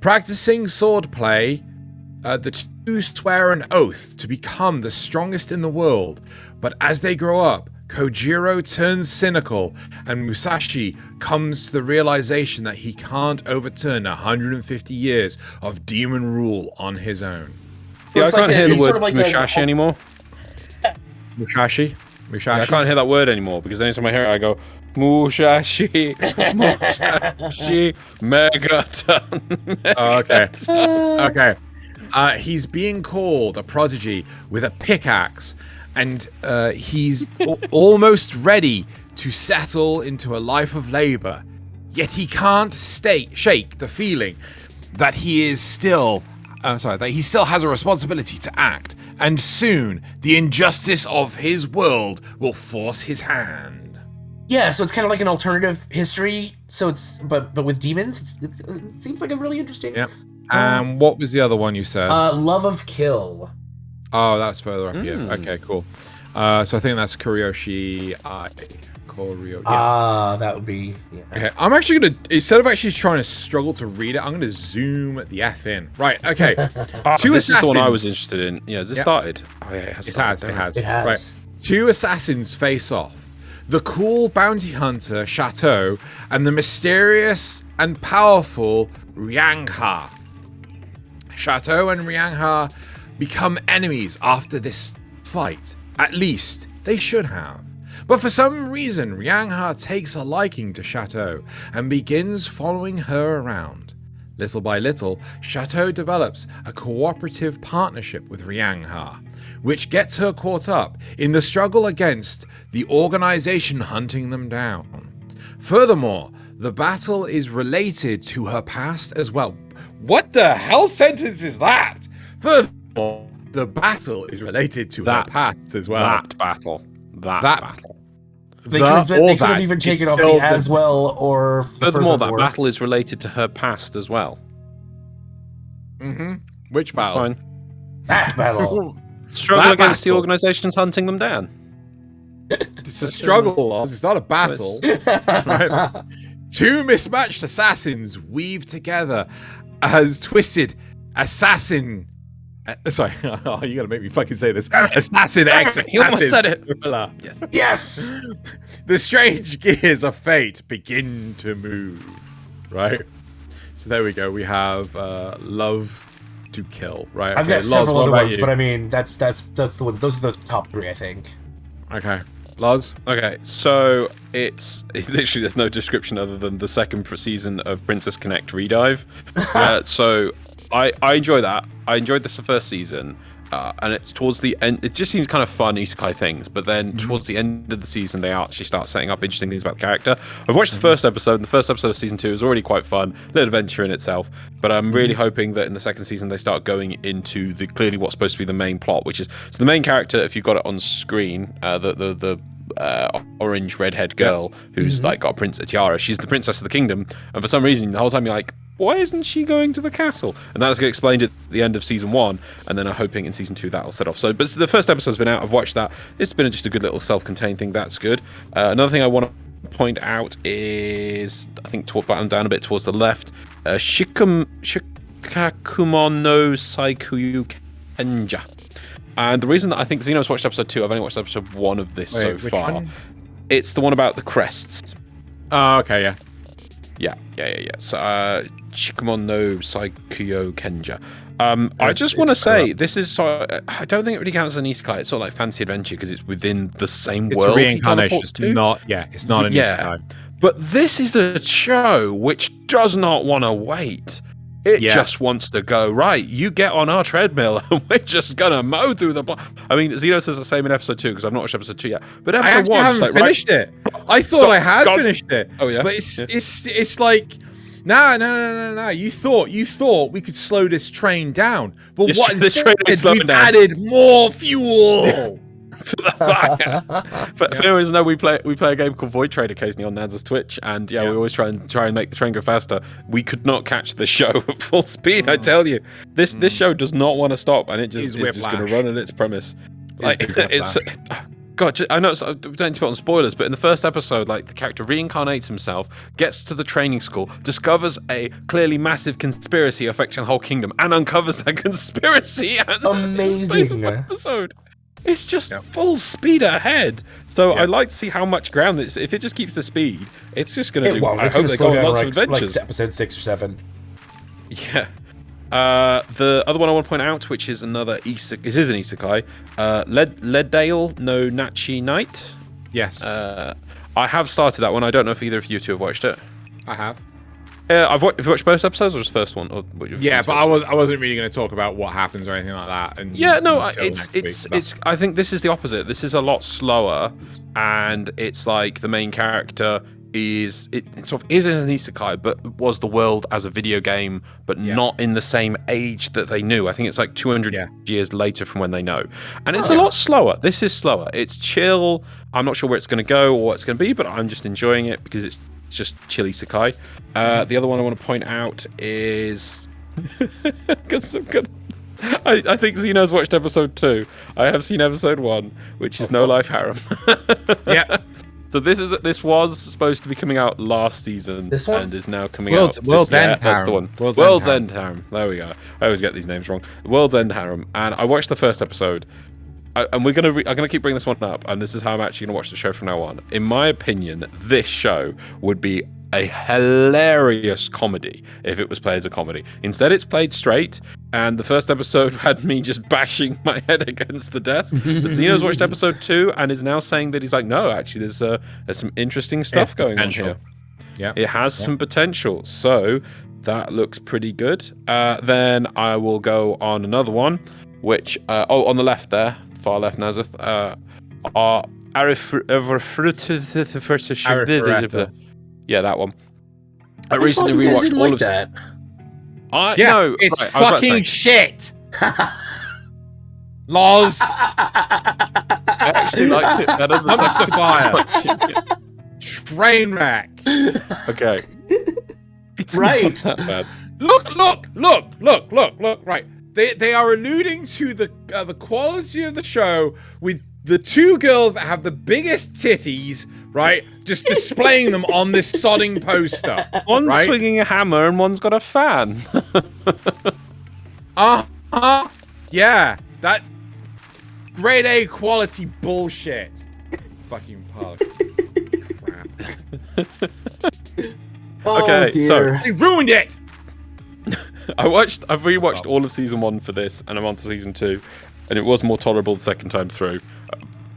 Practicing swordplay, the swear an oath to become the strongest in the world, but as they grow up, Kojiro turns cynical, and Musashi comes to the realization that he can't overturn 150 years of demon rule on his own. Yeah, I It's can't like hear the it's word sort of like Musashi anymore. Musashi? Yeah, I can't hear that word anymore because anytime I hear it, I go Musashi, Musashi, Megaton. Oh, okay. Okay. He's being called a prodigy with a pickaxe, and he's almost ready to settle into a life of labor. Yet he can't shake the feeling that he still has a responsibility to act, and soon the injustice of his world will force his hand. Yeah, so it's kind of like an alternative history. So it's but with demons, it seems like a really interesting. Yeah. What was the other one you said? Love of Kill. Oh, that's further up here. Okay, cool. So I think that's Kuryoshi. Yeah. That would be. Yeah. Okay, I'm actually gonna, instead of actually trying to struggle to read it, I'm gonna zoom the F in. Right. Okay. Two this assassins. is the one I was interested in. Yeah, has it started? Oh yeah, it has. It has. It has. Right. Two assassins face off. The cool bounty hunter Chateau and the mysterious and powerful Ryangha. Chateau and Ryangha become enemies after this fight. At least they should have. But for some reason, Ryangha takes a liking to Chateau and begins following her around. Little by little, Chateau develops a cooperative partnership with Ryangha, which gets her caught up in the struggle against the organization hunting them down. Furthermore, the battle is related to her past as well. What the hell sentence is that? Furthermore, the battle is related to her past as well. That battle. That battle. They could have even taken off the as well or. Furthermore, that battle is related to her past as well. Mm-hmm. Which battle? That's fine. That battle. Struggle against the organizations hunting them down. It's a struggle, it's not a battle. Right? Two mismatched assassins weave together as twisted assassin. Sorry, oh, you gotta make me fucking say this. Assassin X assassin. You almost said it. Yes. Yes. The strange gears of fate begin to move. Right. So there we go. We have Love to Kill. Right. I've got several other ones, but I mean that's the one. Those are the top three, I think. Okay. Loz? Okay, so it's literally there's no description other than the second season of Princess Connect Redive. So I enjoy that. I enjoyed this the first season, and it's towards the end. It just seems kind of fun isekai things, but then towards the end of the season, they actually start setting up interesting things about the character. I've watched the first episode, and the first episode of season 2 is already quite fun, a little adventure in itself. But I'm really hoping that in the second season they start going into the clearly what's supposed to be the main plot, which is so the main character. If you've got it on screen, the orange redhead girl who's like got a tiara. She's the princess of the kingdom, and for some reason the whole time you're like, why isn't she going to the castle? And that's explained at the end of season 1, and then I'm hoping in season 2 that'll set off. So, but the first episode's been out. I've watched that. It's been just a good little self-contained thing. That's good. Another thing I want to point out is I think down a bit towards the left. Shikakumon no Saikuyu Kenja. And the reason that I think Xeno's watched episode 2, I've only watched episode 1 of this so far. One? It's the one about the crests. Oh, okay, yeah. Yeah. So, Shikamon no Saikuyo Kenja. I just want to say, this is I don't think it really counts as an isekai. It's sort of like fantasy adventure because it's within the same world. It's a reincarnation. It's not an isekai. But this is the show which does not want to wait. It just wants to go, right, you get on our treadmill and we're just going to mow through the block. I mean, Xeno says the same in episode 2 because I've not watched episode 2 yet. But episode 1, I haven't finished it. I thought I had finished it. Oh, yeah? But it's like, no. You thought we could slow this train down. But This what train ain't instead, slowing we've down. added more fuel. To the fire. But for anyone who doesn't know, we play a game called Void Trade occasionally on Nanza's Twitch, and we always try and make the train go faster. We could not catch the show at full speed. I tell you, this show does not want to stop, and it is just going to run at its premise. Like God, I know we don't need to put on spoilers, but in the first episode, like the character reincarnates himself, gets to the training school, discovers a clearly massive conspiracy affecting the whole kingdom, and uncovers that conspiracy. And amazing episode. It's just full speed ahead. So I'd like to see how much ground this. If it just keeps the speed, it's just going to do. I hope they go on lots of adventures. Like episode 6 or 7. Yeah. The other one I want to point out, which is another isekai, it is an isekai, Leadale no Nachi Night. Yes. I have started that one. I don't know if either of you two have watched it. I have. Have you watched both episodes or just the first one? Or yeah, but I wasn't really going to talk about what happens or anything like that. And yeah, no, it's. I think this is the opposite. This is a lot slower, and it's like the main character is it sort of is an isekai, but was the world as a video game, but not in the same age that they knew. I think it's like 200 years later from when they know, and it's a lot slower. This is slower. It's chill. I'm not sure where it's going to go or what it's going to be, but I'm just enjoying it because it's just chill isekai. The other one I want to point out is because I'm good. I think Xeno's watched episode 2. I have seen episode 1, which is No Life Harem. Yeah. So this was supposed to be coming out last season, this one? and is now coming out. World's End Harem. That's the one. World's End Harem. There we go. I always get these names wrong. World's End Harem, and I watched the first episode. And I'm gonna keep bringing this one up, and this is how I'm actually gonna watch the show from now on. In my opinion, this show would be a hilarious comedy if it was played as a comedy. Instead, it's played straight, and the first episode had me just bashing my head against the desk. But Xeno's watched episode 2 and is now saying that he's like, no, actually, there's some interesting stuff going on here. Yeah, it has some potential. So that looks pretty good. Then I will go on another one, which on the left there, far left, Nasuth, are Arifureta. Yeah, that one. I recently rewatched all of that. No, it's right, fucking shit. Loz. I actually liked it better than the fire. Train wreck. Okay. It's right. not that bad. Look. Right. They are alluding to the quality of the show with the two girls that have the biggest titties, right? Just displaying them on this sodding poster. One's swinging a hammer and one's got a fan. Yeah, that grade A quality bullshit. Fucking pug. Crap. Okay, so they ruined it. I've rewatched all of season 1 for this, and I'm on to season 2, and it was more tolerable the second time through,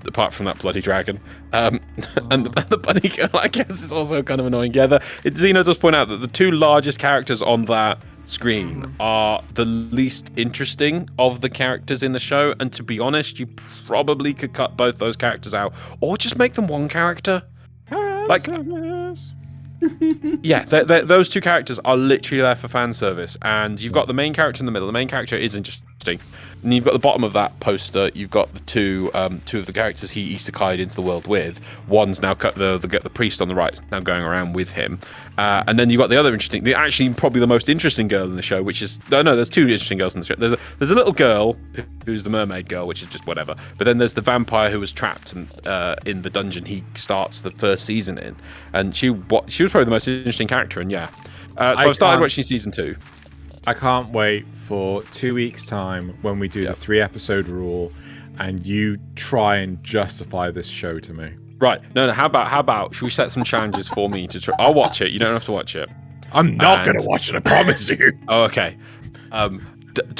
apart from that bloody dragon. And the bunny girl, I guess, is also kind of annoying. Yeah, Xeno does point out that the two largest characters on that screen are the least interesting of the characters in the show, and to be honest, you probably could cut both those characters out, or just make them one character. Like, yeah, those two characters are literally there for fan service, and you've got the main character in the middle. The main character is interesting, and you've got the bottom of that poster. You've got the two of the characters he isekai'd into the world with. One's now cut the priest on the right, now going around with him, and then you've got the other actually probably the most interesting girl in the show, which is there's two interesting girls in the show. There's a little girl who's the mermaid girl, which is just whatever. But then there's the vampire who was trapped in the dungeon he starts the first season in, and she was probably the most interesting character. And so I started watching season 2. I can't wait for 2 weeks' time when we do the 3-episode rule, and you try and justify this show to me. Right? No. How about should we set some challenges for me to try? I'll watch it. You don't have to watch it. I'm not going to watch it. I promise you. Oh, okay.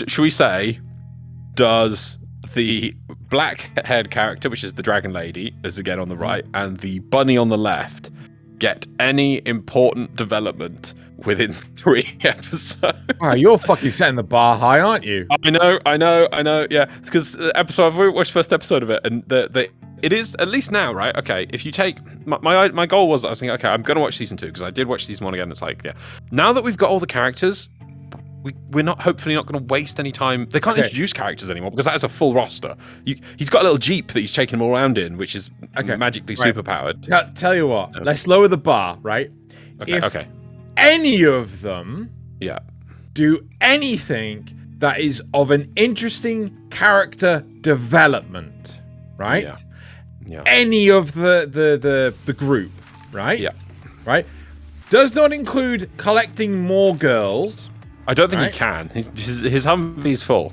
Should we say, does the black-haired character, which is the dragon lady, is again on the right, and the bunny on the left, get any important development within 3 episodes? Wow, you're fucking setting the bar high, aren't you? I know. Yeah, it's because I've already watched the first episode of it, and it is, at least now, right? Okay, if you take my goal was, I was thinking, okay, I'm gonna watch season 2 because I did watch season 1 again. It's like, yeah, now that we've got all the characters, we're hopefully not going to waste any time. They can't introduce characters anymore because that is a full roster. He's got a little jeep that he's taking them all around in, which is magically superpowered. Tell you what, let's lower the bar, right? Okay. Any of them do anything that is of an interesting character development, right? any of the group, right? Yeah. Right? Does not include collecting more girls. I don't think he can. His Humvee's full.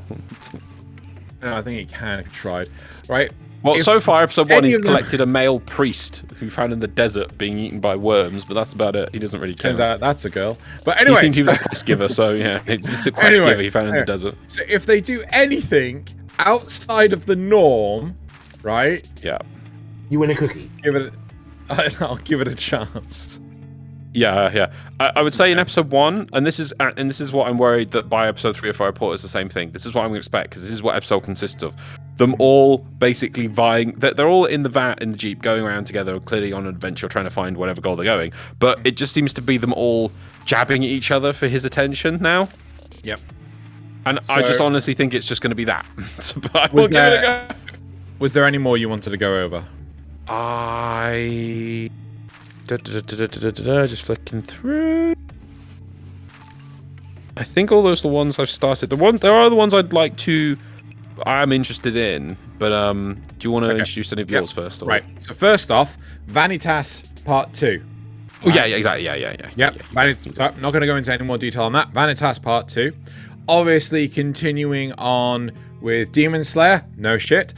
No, I think he can if he tried. Right? Well, so far, episode 1, he's of them- collected a male priest who found in the desert being eaten by worms, but that's about it. He doesn't really care. Turns out that's a girl. But He anyway. seemed he was a quest giver, so yeah. He's a quest giver he found in the desert. So if they do anything outside of the norm, right? Yeah. You win a cookie. I'll give it a chance. Yeah. I would say in episode 1, and this is what I'm worried that by episode 3 or 4 report is the same thing. This is what I'm going to expect, because this is what episode consists of. Them all basically vying. They're all in the Jeep, going around together, clearly on an adventure, trying to find whatever goal they're going. But it just seems to be them all jabbing at each other for his attention now. Yep. And I just honestly think it's just going to give it a go. Was there any more you wanted to go over? Just flicking through. I think all those are the ones I've started. There are the ones I'm interested in, but do you want to introduce any of yours first? Or? Right. So first off, Vanitas Part 2. Oh yeah, exactly. Yeah. Yep. I'm not going to go into any more detail on that. Vanitas Part 2. Obviously, continuing on with Demon Slayer. No shit.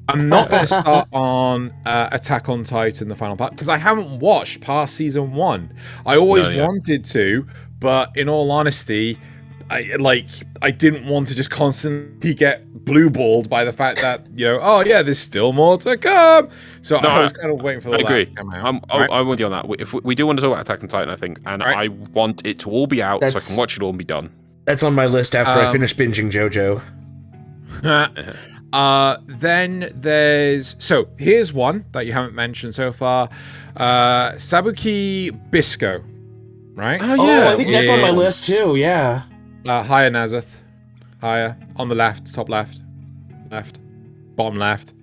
I'm not going to start on Attack on Titan, the final part, because I haven't watched past season 1. I always wanted to, but in all honesty, I didn't want to just constantly get blue-balled by the fact that, there's still more to come. So I was kind of waiting for that to come out. I'm with you on that. If we do want to talk about Attack on Titan, I think, and I want it to all be out so I can watch it all and be done. That's on my list after I finish binging JoJo. Then here's one that you haven't mentioned so far. Sabuki Bisco. Right? Oh, I think that's on my list too, yeah. Higher, Nasuth. Higher. On the left, top left. Bottom left.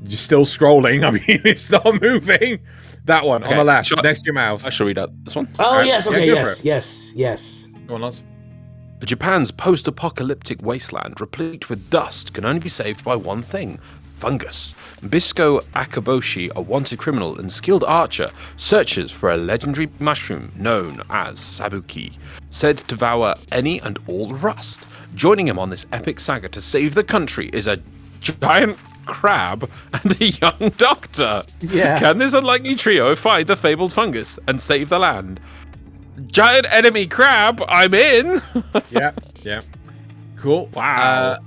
You're still scrolling. I mean, it's not moving. That one, on the left, next to your mouse. I should read out this one. Oh, yes, okay, yes. Go on, Loz. Japan's post-apocalyptic wasteland, replete with dust, can only be saved by one thing: fungus. Bisco Akaboshi, a wanted criminal and skilled archer, searches for a legendary mushroom known as Sabuki, said to devour any and all rust. Joining him on this epic saga to save the country is a giant crab and a young doctor. Yeah. Can this unlikely trio find the fabled fungus and save the land? Giant enemy crab, I'm in. Yeah. Cool. Wow.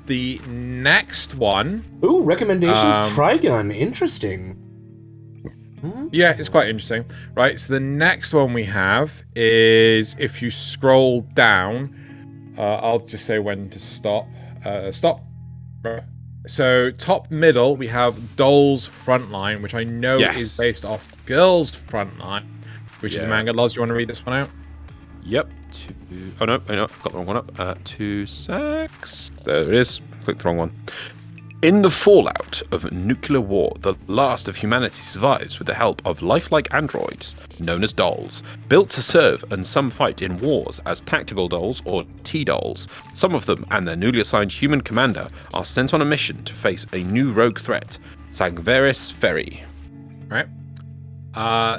The next one. Ooh, recommendations. Trigun. Interesting. Yeah, it's quite interesting. Right, so the next one we have is, if you scroll down, I'll just say when to stop. Stop. Right. So top middle, we have Doll's Frontline, which I know is based off Girl's Frontline, which is a manga. Loz, do you want to read this one out? Yep. Oh no, I've got the wrong one up. 2 secs. There it is. Click the wrong one. In the fallout of nuclear war, the last of humanity survives with the help of lifelike androids, known as dolls, built to serve and some fight in wars as tactical dolls or T-dolls. Some of them and their newly assigned human commander are sent on a mission to face a new rogue threat, Sangvaris Ferry. Right.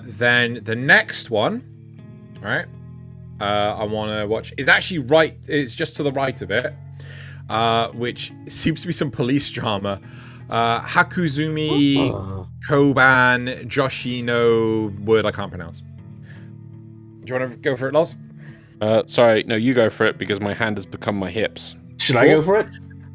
Then the next one, right, I want to watch, is actually it's just to the right of it, which seems to be some police drama. Hakuzumi Koban Joshino, word I can't pronounce. Do you want to go for it, Loz? Sorry, no, you go for it because my hand has become my hips. Should I go for it?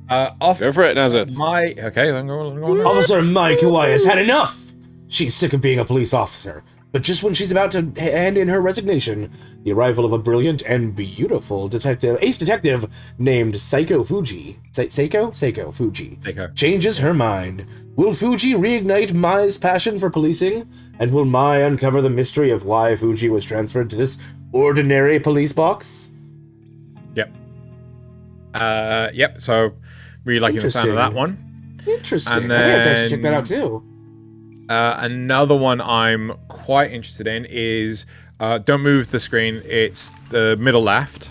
Go for it, Nasuth. Okay, I'm going. Officer Mai Kawai has had enough. She's sick of being a police officer. But just when she's about to hand in her resignation, the arrival of a brilliant and beautiful ace detective named Seiko Fuji. Seiko Fuji. Changes her mind. Will Fuji reignite Mai's passion for policing? And will Mai uncover the mystery of why Fuji was transferred to this ordinary police box? Yep. So, really liking the sound of that one. Interesting. And I think I then, should check that out too. Another one I'm quite interested in is, don't move the screen, it's the middle left.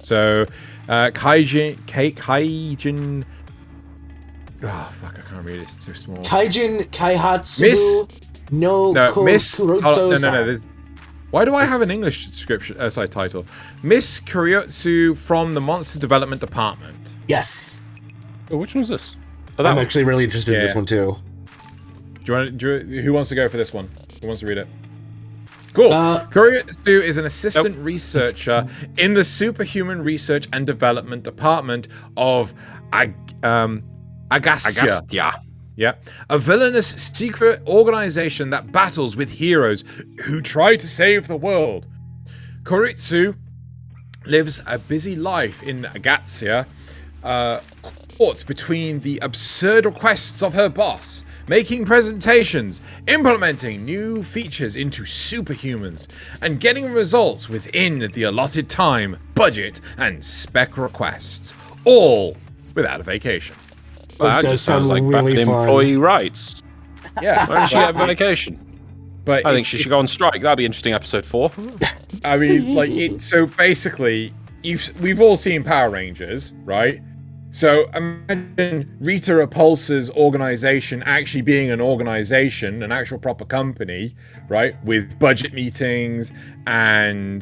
So, Kaijin Oh fuck! I can't read it. It's too small. Kaijin Kaihatsu Miss. no Miss. Kuroitsu. No. There's. Why do I have an English description? Title. Miss Kuroitsu from the Monster Development Department. Yes. Oh, which one's this? Oh, I'm one. actually really interested in this one too. Who wants to go for this one? Who wants to read it? Cool. Kuroitsu is an assistant researcher in the Superhuman Research and Development Department of Agastya. Yeah. A villainous secret organization that battles with heroes who try to save the world. Kuroitsu lives a busy life in Agastya, caught between the absurd requests of her boss, making presentations, implementing new features into superhumans, and getting results within the allotted time, budget, and spec requests, all without a vacation. Well, that does just sounds like sound back really in fun. employee rights. Yeah, Why does she have vacation? but I think she should go on strike. That'd be interesting. Episode 4. I mean, like, so basically, we've all seen Power Rangers, right? So imagine Rita Repulsa's organization actually being an organization, an actual proper company, right? With budget meetings and,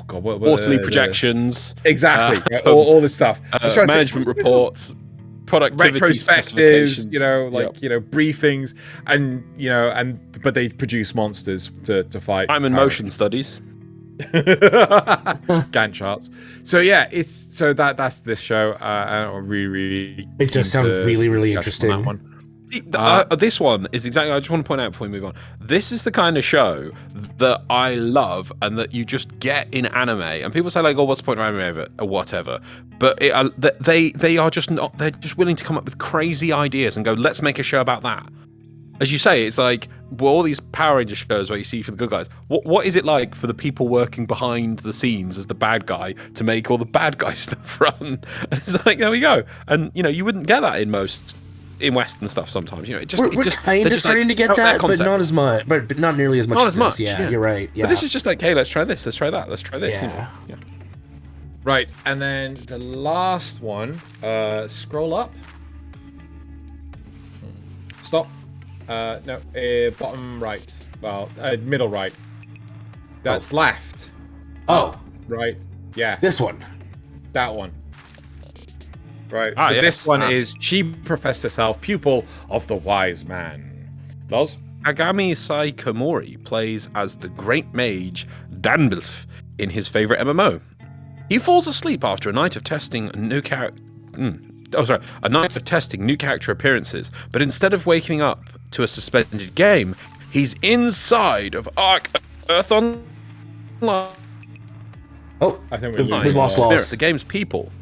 Quarterly projections. Exactly. All this stuff. Management reports. Productivity Retrospectives, specifications. briefings, but they produce monsters to fight. I'm in Power motion studies. Gantt charts. So yeah, that's this show. I'm really It does sound really catch interesting. on that one. This one is exactly. I just want to point out before we move on. This is the kind of show that I love, and that you just get in anime. And people say like, "Oh, what's the point of anime or whatever?" But they are just not. They're just willing to come up with crazy ideas and go, "Let's make a show about that." As you say, it's like all these Power Ranger shows where you see for the good guys. What is it like for the people working behind the scenes as the bad guy to make all the bad guy stuff run? It's like, there we go. And you wouldn't get that in Western stuff sometimes. We're kind of starting to get that, but not as much. But not nearly as much. Not as much. Yeah, you're right. Yeah. But this is just like, hey, let's try this. Let's try that. Let's try this. Yeah. Right, and then the last one. Scroll up. Stop. No, bottom right. Well, middle right. That's left. Oh, right. Yeah, this one. that one. Right. Ah, So yes. this one is she professed herself pupil of the wise man. Loz? Agami Saikomori plays as the great mage Danbilf in his favorite MMO. He falls asleep after a night of testing new character appearances, but instead of waking up to a suspended game, he's inside of Ark Earth Online. Oh, I think we've lost Loz. The game's people.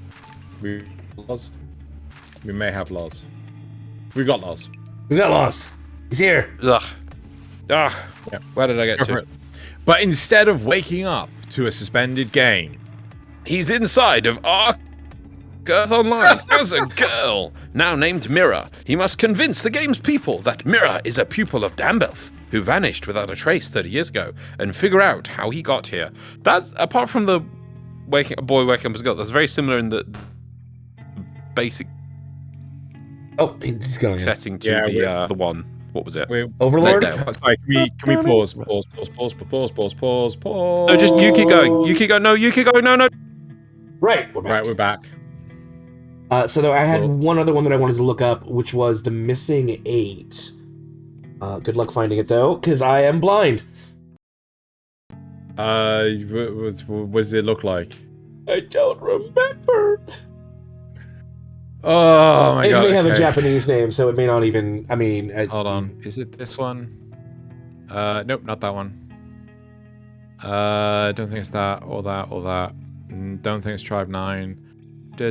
We Loz. We may have Loz. We got Loz. We got Loz. He's here. Ugh. Yeah. Where did I get Go for to? it. But instead of waking up to a suspended game, He's inside of Ark Earth Online as a girl. Now named Mira, he must convince the game's people that Mira is a pupil of Danbilf, who vanished without a trace 30 years ago, and figure out how he got here. That's, apart from the a boy waking up as a girl, that's very similar in the basic Oh, he's going in. setting to the one. What was it? Overlord? Leadale. Sorry, can we pause? Pause. No, just you keep going. You keep going. No, you keep going. No. Right, we're back. Right, we're back. So I had one other one that I wanted to look up, which was The Missing 8. Good luck finding it, though, because I am blind. What does it look like? I don't remember. Oh my god. It may have a okay. Japanese name, so it may not even... I mean... Hold on. Is it this one? Nope, not that one. Don't think it's that, or that, or that. Don't think it's Tribe 9. We're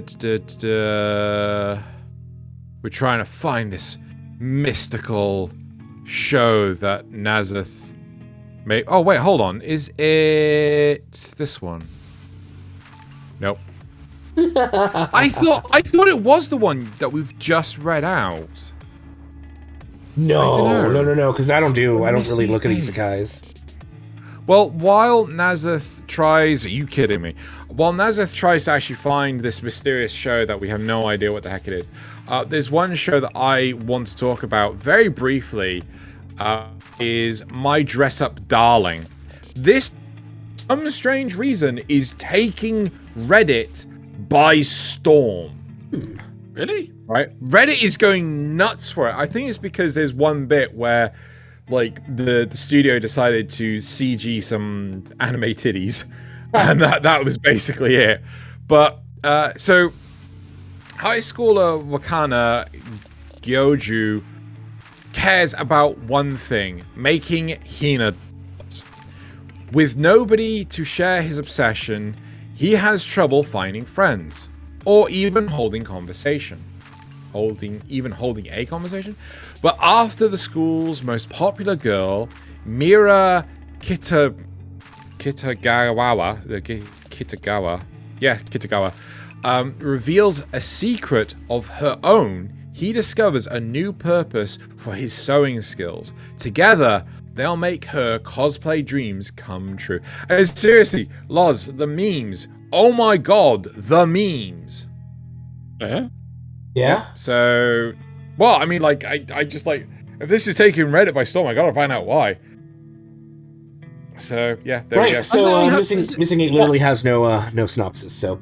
trying to find this mystical show that Nasuth made. Oh, wait, hold on. Is it this one? Nope. I thought it was the one that we've just read out. No, because I don't really look at Missing isekais. Well, while Nasuth tries... Are you kidding me? While Nasuth tries to actually find this mysterious show that we have no idea what the heck it is, there's one show that I want to talk about very briefly, is My Dress Up Darling. This, for some strange reason, is taking Reddit by storm. Really? Right? Reddit is going nuts for it. I think it's because there's one bit where, like, the studio decided to CG some anime titties, and that was basically it. But so high schooler Wakana Gyoju cares about one thing: making Hina dolls. With nobody to share his obsession, he has trouble finding friends, or even holding conversation. Even holding a conversation. But after the school's most popular girl, Mira Kitagawa, reveals a secret of her own, he discovers a new purpose for his sewing skills. Together, they'll make her cosplay dreams come true. And seriously, Loz, the memes. Oh my god, the memes. Yeah? So, well, I mean, like, I just, like, if this is taking Reddit by storm, I gotta find out why. So, yeah, there we go. So, Missing 8 literally has no synopsis, so...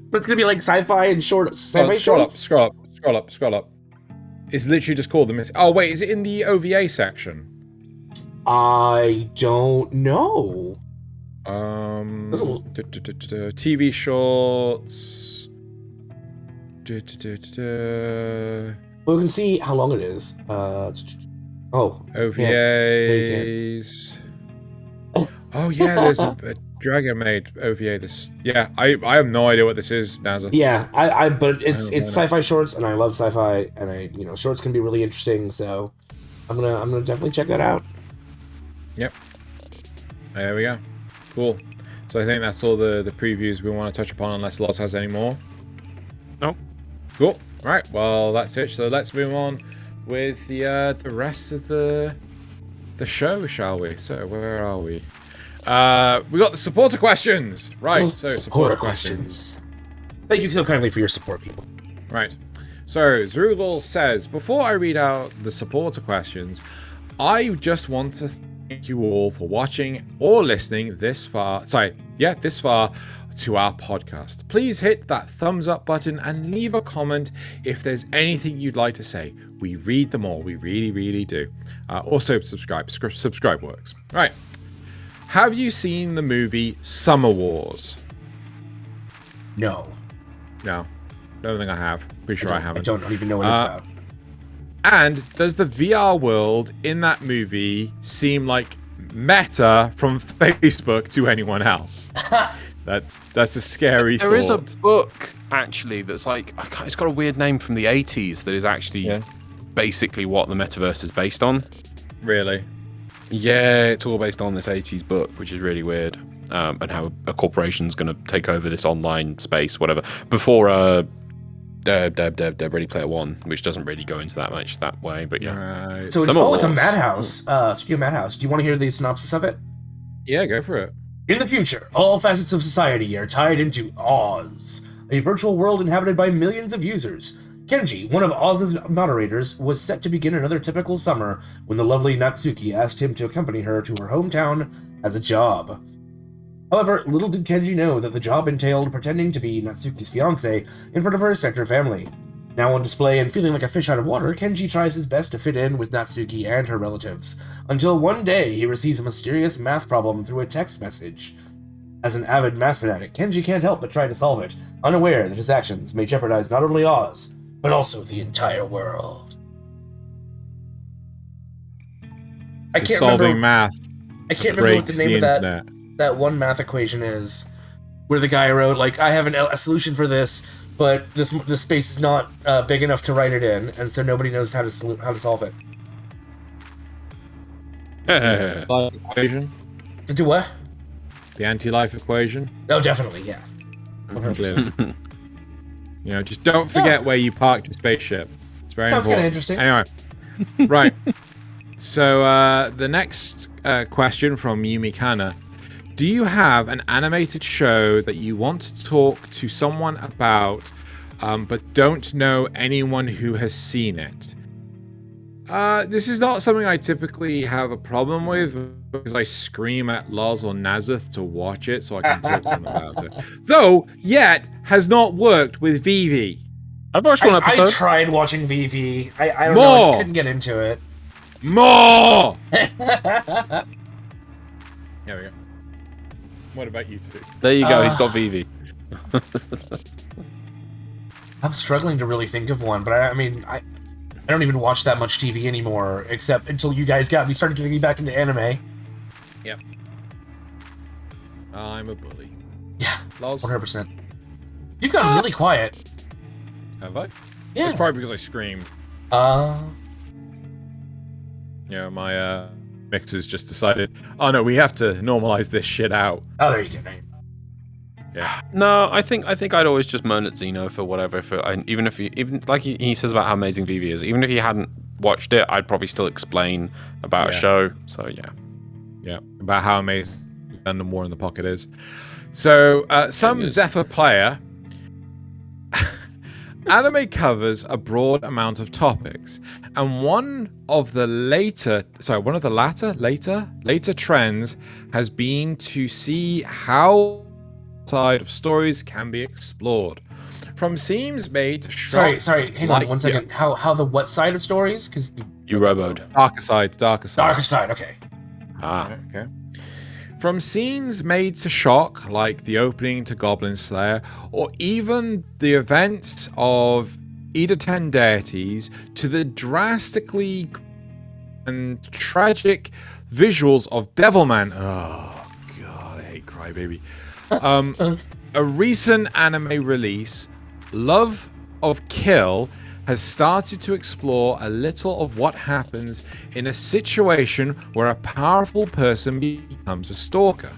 But it's gonna be like sci-fi and sci-fi shorts? Scroll up. It's literally just called the Miss... Oh, wait, is it in the OVA section? I don't know. TV shorts... Well, we can see how long it is. OVAs. Yeah. Oh yeah, there's a Dragon Maid OVA. Yeah, I have no idea what this is, Nasuth. Yeah, but it's sci-fi shorts, and I love sci-fi, and shorts can be really interesting. So, I'm gonna definitely check that out. Yep. There we go. Cool. So I think that's all the previews we want to touch upon, unless Loz has any more. No. Cool. Right. Well, that's it. So let's move on with the rest of the show, shall we? So where are we? We got the supporter questions. Right. So supporter questions. Thank you so kindly for your support, people. Right. So Zerugol says, before I read out the supporter questions, I just want to thank you all for watching or listening this far. This far to our podcast. Please hit that thumbs up button and leave a comment if there's anything you'd like to say. We read them all. We really, really do. Also subscribe. Subscribe works. Right. Have you seen the movie Summer Wars? No. No. Don't think I have. Pretty sure I haven't. I don't even know what it's about. And does the VR world in that movie seem like Meta from Facebook to anyone else? That's a scary thought. There is a book, actually, that's like... It's got a weird name from the 80s that is actually basically what the metaverse is based on. Really? Yeah, it's all based on this 80s book, which is really weird. And how a corporation's going to take over this online space, whatever. Before Ready Player One, which doesn't really go into that much that way, but yeah. Right. So it's a madhouse. Studio Madhouse. Do you want to hear the synopsis of it? Yeah, go for it. In the future, all facets of society are tied into Oz, a virtual world inhabited by millions of users. Kenji, one of Oz's moderators, was set to begin another typical summer when the lovely Natsuki asked him to accompany her to her hometown as a job. However, little did Kenji know that the job entailed pretending to be Natsuki's fiancé in front of her sector family. Now on display and feeling like a fish out of water, Kenji tries his best to fit in with Natsuki and her relatives, until one day he receives a mysterious math problem through a text message. As an avid math fanatic, Kenji can't help but try to solve it, unaware that his actions may jeopardize not only Oz, but also the entire world. I can't remember math. I can't remember what the name of that one math equation is, where the guy wrote, like, I have a solution for this, but this space is not big enough to write it in, and so nobody knows how to solve it. Life equation? To do what? The anti-life equation? Oh, definitely, yeah. 100%. Just don't forget where you parked your spaceship. It's very Sounds important. kind of interesting. Anyway, right. So the next question from Yumi Kana. Do you have an animated show that you want to talk to someone about, but don't know anyone who has seen it? This is not something I typically have a problem with, because I scream at Loz or Nasuth to watch it so I can talk to them about it. Though, yet, has not worked with Vivi. I've watched one episode. I tried watching VV. I don't know, I just couldn't get into it. More! There we go. What about you two? There you go, he's got Vivi. I'm struggling to really think of one, but I mean, I don't even watch that much TV anymore, except until you guys started getting me back into anime. Yep. I'm a bully. Yeah, Loz? 100%. You've gotten really quiet. Have I? Yeah. It's probably because I screamed. Yeah, my mixers just decided, oh no, we have to normalize this shit out. Oh, there you go. Yeah. No, I think I'd always just moan at Xeno for whatever. Even like he says about how amazing Vivi is. Even if he hadn't watched it, I'd probably still explain about a show. So yeah, about how amazing Gundam War in the Pocket is. So some Zephyr player. Anime covers a broad amount of topics, and one of the later trends has been to see how side of stories can be explored. From scenes made to Sorry, hang on 1 second. Yeah. How the what side of stories? Because you roboed. Darker side. Darker side, okay. Okay. From scenes made to shock, like the opening to Goblin Slayer, or even the events of Ida 10 Deities, to the drastically and tragic visuals of Devilman. Oh, God, I hate Crybaby. A recent anime release, Love of Kill, has started to explore a little of what happens in a situation where a powerful person becomes a stalker.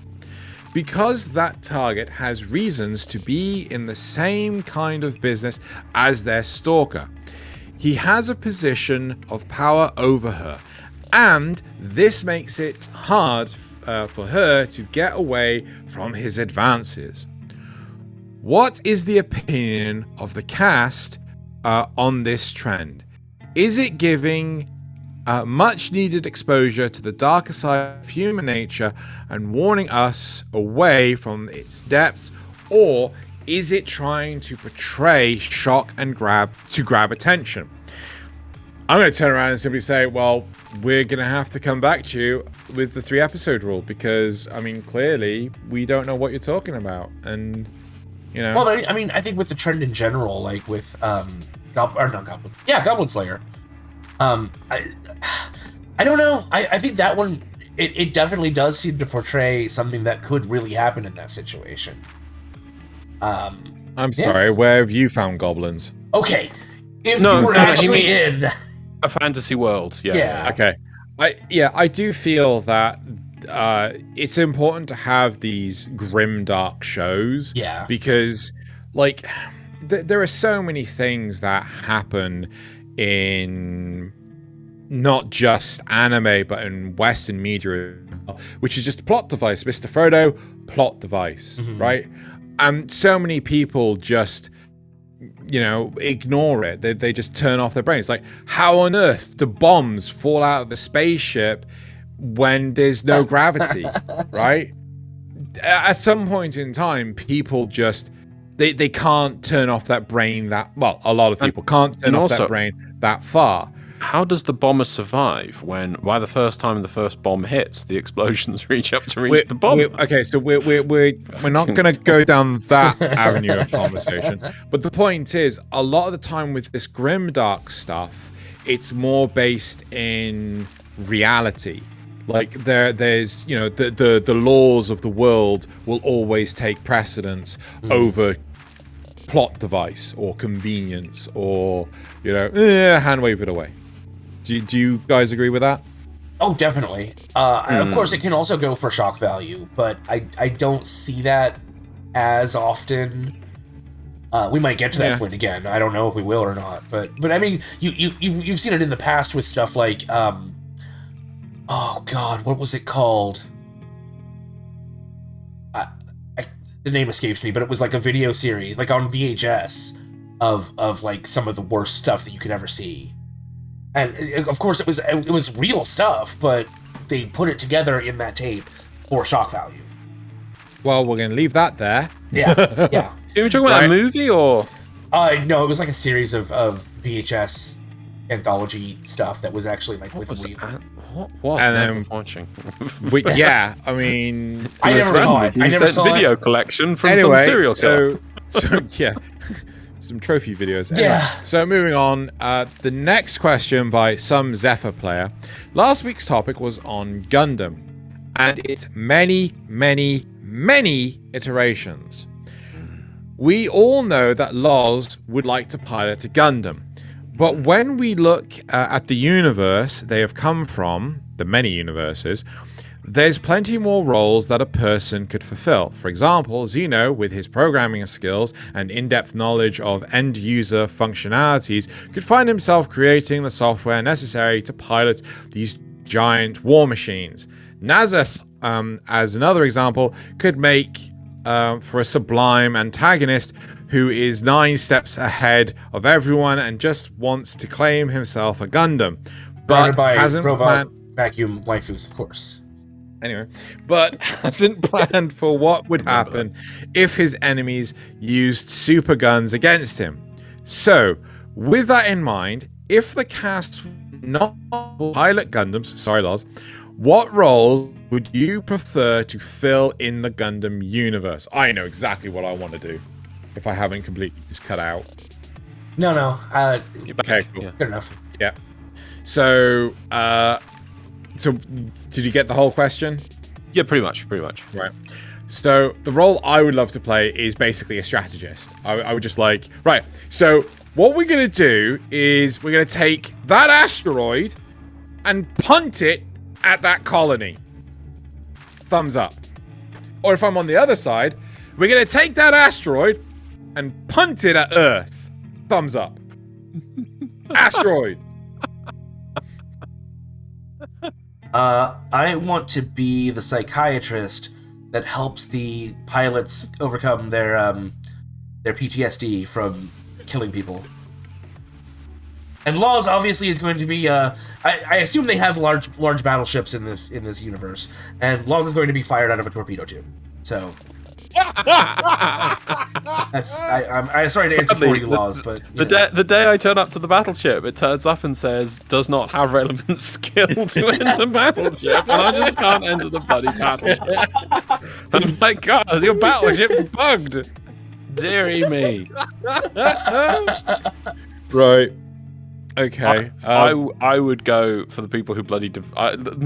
Because that target has reasons to be in the same kind of business as their stalker. He has a position of power over her, and this makes it hard for her to get away from his advances. What is the opinion of the cast on this trend? Is it giving much needed exposure to the darker side of human nature and warning us away from its depths, or is it trying to portray shock and grab attention? I'm going to turn around and simply say, well, we're going to have to come back to you with the 3-episode rule, because, I mean, clearly, we don't know what you're talking about, and, you know... Well, I mean, I think with the trend in general, like with, Goblin Slayer, I don't know, I think that one, it definitely does seem to portray something that could really happen in that situation. I'm sorry, where have you found goblins? Okay, if you were actually in... a fantasy world, yeah. Okay. I do feel that it's important to have these grim, dark shows. Yeah. Because, like, there are so many things that happen in not just anime, but in Western media, which is just a plot device. Mr. Frodo, plot device, right? And so many people just... ignore it. They just turn off their brains. Like, how on earth do bombs fall out of the spaceship when there's no gravity, right? At some point in time, people just they can't turn off that brain that well. A lot of people can't turn off that brain that far. How does the bomber survive when, by the first time the first bomb hits, the explosions reach up to reach the bomb? Okay, so we're not going to go down that avenue of conversation. But the point is, a lot of the time with this grimdark stuff, it's more based in reality. Like there's the laws of the world will always take precedence over plot device or convenience or hand wave it away. Do you guys agree with that? Oh, definitely. Of course, it can also go for shock value, but I don't see that as often. We might get to that point again. I don't know if we will or not, but I mean, you've seen it in the past with stuff like Oh God, what was it called? The name escapes me, but it was like a video series, like on VHS, of like some of the worst stuff that you could ever see. And of course, it was real stuff, but they put it together in that tape for shock value. Well, we're going to leave that there. Yeah, yeah. Are we talking about a movie or? No, it was like a series of VHS anthology stuff that was actually like with What was Nasuth watching? Yeah, I mean, I never saw it. I never saw video it. collection from Anyway, some serial killer. so yeah, some trophy videos. Anyway, Yeah. So moving on, the next question by some Zephyr player. Last week's topic was on Gundam, and its many, many, many iterations. We all know that Loz would like to pilot a Gundam. But when we look at the universe they have come from, the many universes, there's plenty more roles that a person could fulfill. For example, Xeno, with his programming skills and in-depth knowledge of end-user functionalities, could find himself creating the software necessary to pilot these giant war machines. Nasuth, as another example, could make for a sublime antagonist who is 9 steps ahead of everyone and just wants to claim himself a Gundam, but by hasn't robot vacuum waifus, of course. Anyway, but hasn't planned for what would happen if his enemies used super guns against him. So, with that in mind, if the cast not pilot Gundams, sorry Loz, what roles would you prefer to fill in the Gundam universe? I know exactly what I want to do. If I haven't completely just cut out. No. Okay, cool. Good enough. Yeah. So, did you get the whole question? Yeah, pretty much. Right. So, the role I would love to play is basically a strategist. I would just like, right, so what we're going to do is we're going to take that asteroid and punt it at that colony. Thumbs up. Or if I'm on the other side, we're going to take that asteroid and punt it at Earth. Thumbs up. Asteroid. I want to be the psychiatrist that helps the pilots overcome their PTSD from killing people. And Loz obviously is going to be. I assume they have large battleships in this universe, and Loz is going to be fired out of a torpedo tube. So. That's I'm sorry to answer for you, Loz, but the day I turn up to the battleship, it turns up and says does not have relevant skill to enter battleship, and I just can't enter the bloody battleship. Oh my god, your battleship's bugged. Deary me. Right. Okay. I would go for the people who bloody...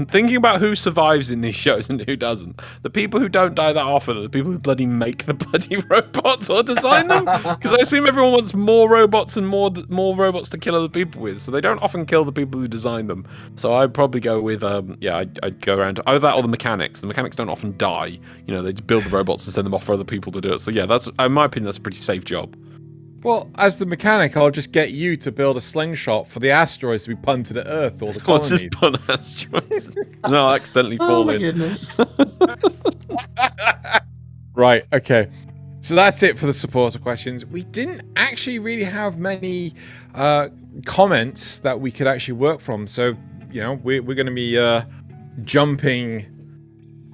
thinking about who survives in these shows and who doesn't. The people who don't die that often are the people who bloody make the bloody robots or design them. Because I assume everyone wants more robots and more robots to kill other people with. So they don't often kill the people who design them. So I'd probably go with, I'd go around either that or the mechanics. The mechanics don't often die. You know, they just build the robots and send them off for other people to do it. So yeah, that's, in my opinion, that's a pretty safe job. Well, as the mechanic, I'll just get you to build a slingshot for the asteroids to be punted at Earth or the colonies. What's this pun asteroids? No, I accidentally fall in. Oh my goodness. Right, okay. So that's it for the supporter questions. We didn't actually really have many comments that we could actually work from. So, you know, we're going to be jumping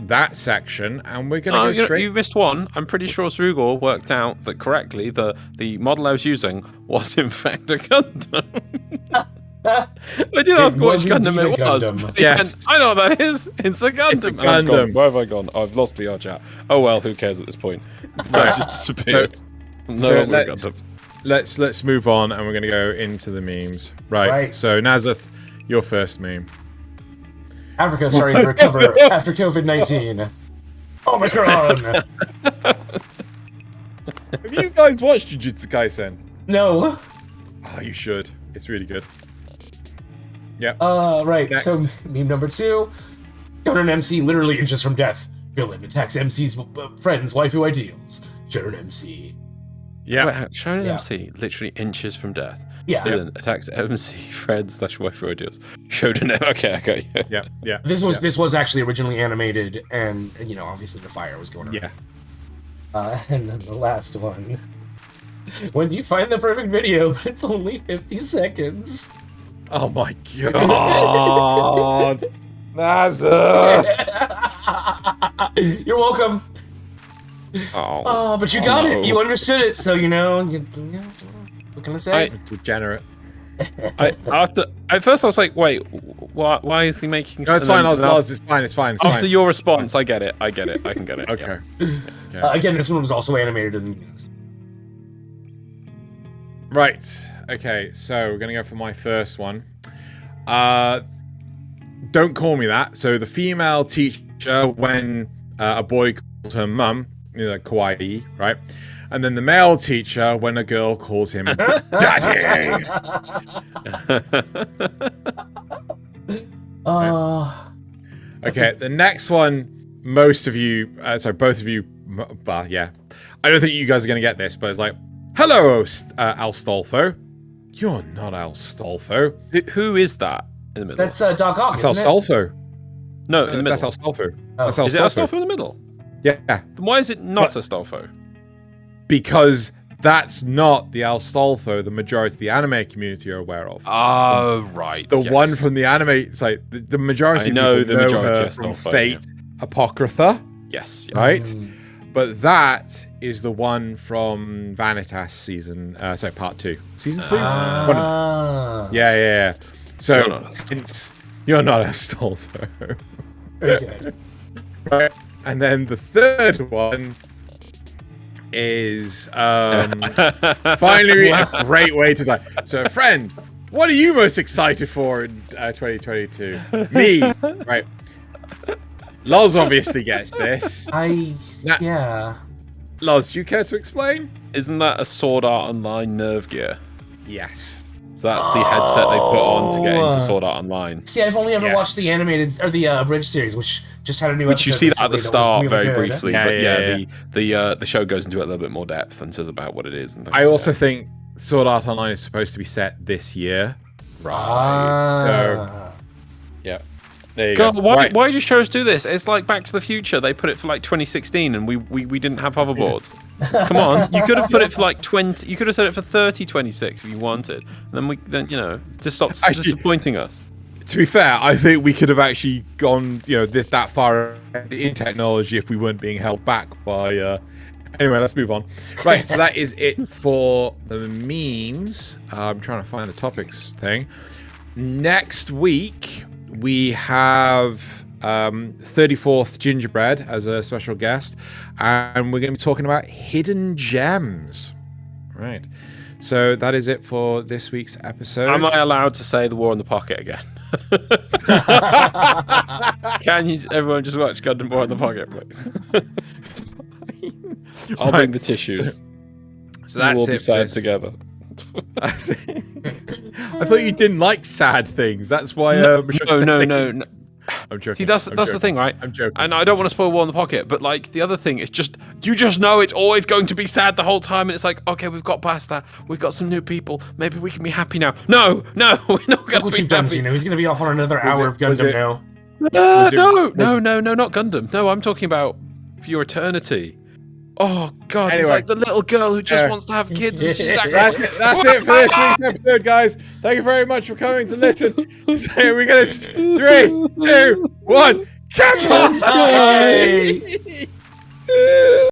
that section, and we're going to go straight... You missed one. I'm pretty sure Srugor worked out that correctly the model I was using was in fact a Gundam. I did ask which Gundam it was. Gundam. Yes. I know what that is. It's a Gundam. Gundam. Where have I gone? I've lost VR chat. Oh well, who cares at this point? I've just disappeared. So let's move on, and we're going to go into the memes. Right. So Nasuth, your first meme. Africa starting to recover after COVID-19. Omicron! Have you guys watched Jujutsu Kaisen? No. Oh, you should. It's really good. Yep. Right. Next. So, meme number 2. Shonen MC literally inches from death. Villain attacks MC's friends' waifu ideals. Shonen MC. Yeah. Shonen MC literally inches from death. Yeah. Villain attacks MC Fred / Waifu ideals. Showed an okay, okay. Yeah. This was actually originally animated, and you know, obviously the fire was going around. Yeah. And then the last one. When you find the perfect video, but it's only 50 seconds. Oh my god. Nasuth. You're welcome. Oh, But you got it. You understood it, so you know. What can I say? Degenerate. At first I was like, wait, why is he making? No, it's fine. Loz, it's fine. It's fine. It's After fine. your response, I get it. I can get it. Okay. Yeah. Again, this one was also animated in. Right. Okay. So we're gonna go for my first one. Don't call me that. So the female teacher, when a boy calls her mum, you know, kawaii, right? And then the male teacher, when a girl calls him daddy. Okay, the next one, most of you, both of you, yeah. I don't think you guys are going to get this, but it's like, hello, Astolfo. You're not Astolfo. Who is that in the middle? That's Doc Ock. That's Astolfo. No, in the middle. That's Astolfo. Oh. That's Is it Astolfo in the middle? Yeah. Then why is it not Astolfo? Because that's not the Astolfo the majority of the anime community are aware of. Oh, right. The one from the anime, it's like the majority of people know her from Astolfo, Fate Apocrypha, Yes. right? But that is the one from Vanitas season, part 2. Season 2? Yeah. So, you're not Astolfo. Okay. Right. And then the third one is finally a great way to die. So, friend, what are you most excited for in 2022? Me, right? Loz obviously gets this. Yeah. Loz, do you care to explain? Isn't that a Sword Art Online nerve gear? Yes. So that's the headset they put on to get into Sword Art Online. See, I've only ever watched the animated or the abridged series, which just had a new. Which you see that at the start very good. briefly, the show goes into it a little bit more depth and says about what it is. And things. I also think Sword Art Online is supposed to be set this year. Right. So, yeah. There you God, go. why do shows do this? It's like Back to the Future. They put it for like 2016, and we didn't have hoverboards. Come on, you could have put it for like 20. You could have said it for 3026 if you wanted. And then just stop disappointing us. To be fair, I think we could have actually gone, that far in technology if we weren't being held back by. Anyway, let's move on. Right, so that is it for the memes. I'm trying to find the topics thing. Next week we have 34th Gingerbread as a special guest, and we're going to be talking about hidden gems. Right. So that is it for this week's episode. Am I allowed to say the War in the Pocket again? Can everyone just watch Gundam War in the Pocket, please? I'll bring the tissues. So that's we'll be it. sad together. I thought you didn't like sad things. That's why. No. I'm joking. See, that's the thing, right? I'm joking. And I don't want to spoil War in the Pocket, but like the other thing is you just know it's always going to be sad the whole time, and it's like, okay, we've got past that. We've got some new people. Maybe we can be happy now. No, we're not going to be what you've done, happy. Xeno. He's going to be off on another hour of Gundam now. No, not Gundam. No, I'm talking about Pure Eternity. Oh God! It's like the little girl who just wants to have kids, and she's That's it for this week's episode, guys. Thank you very much for coming to listen. So we're gonna 3, 2, 1. Kanpai!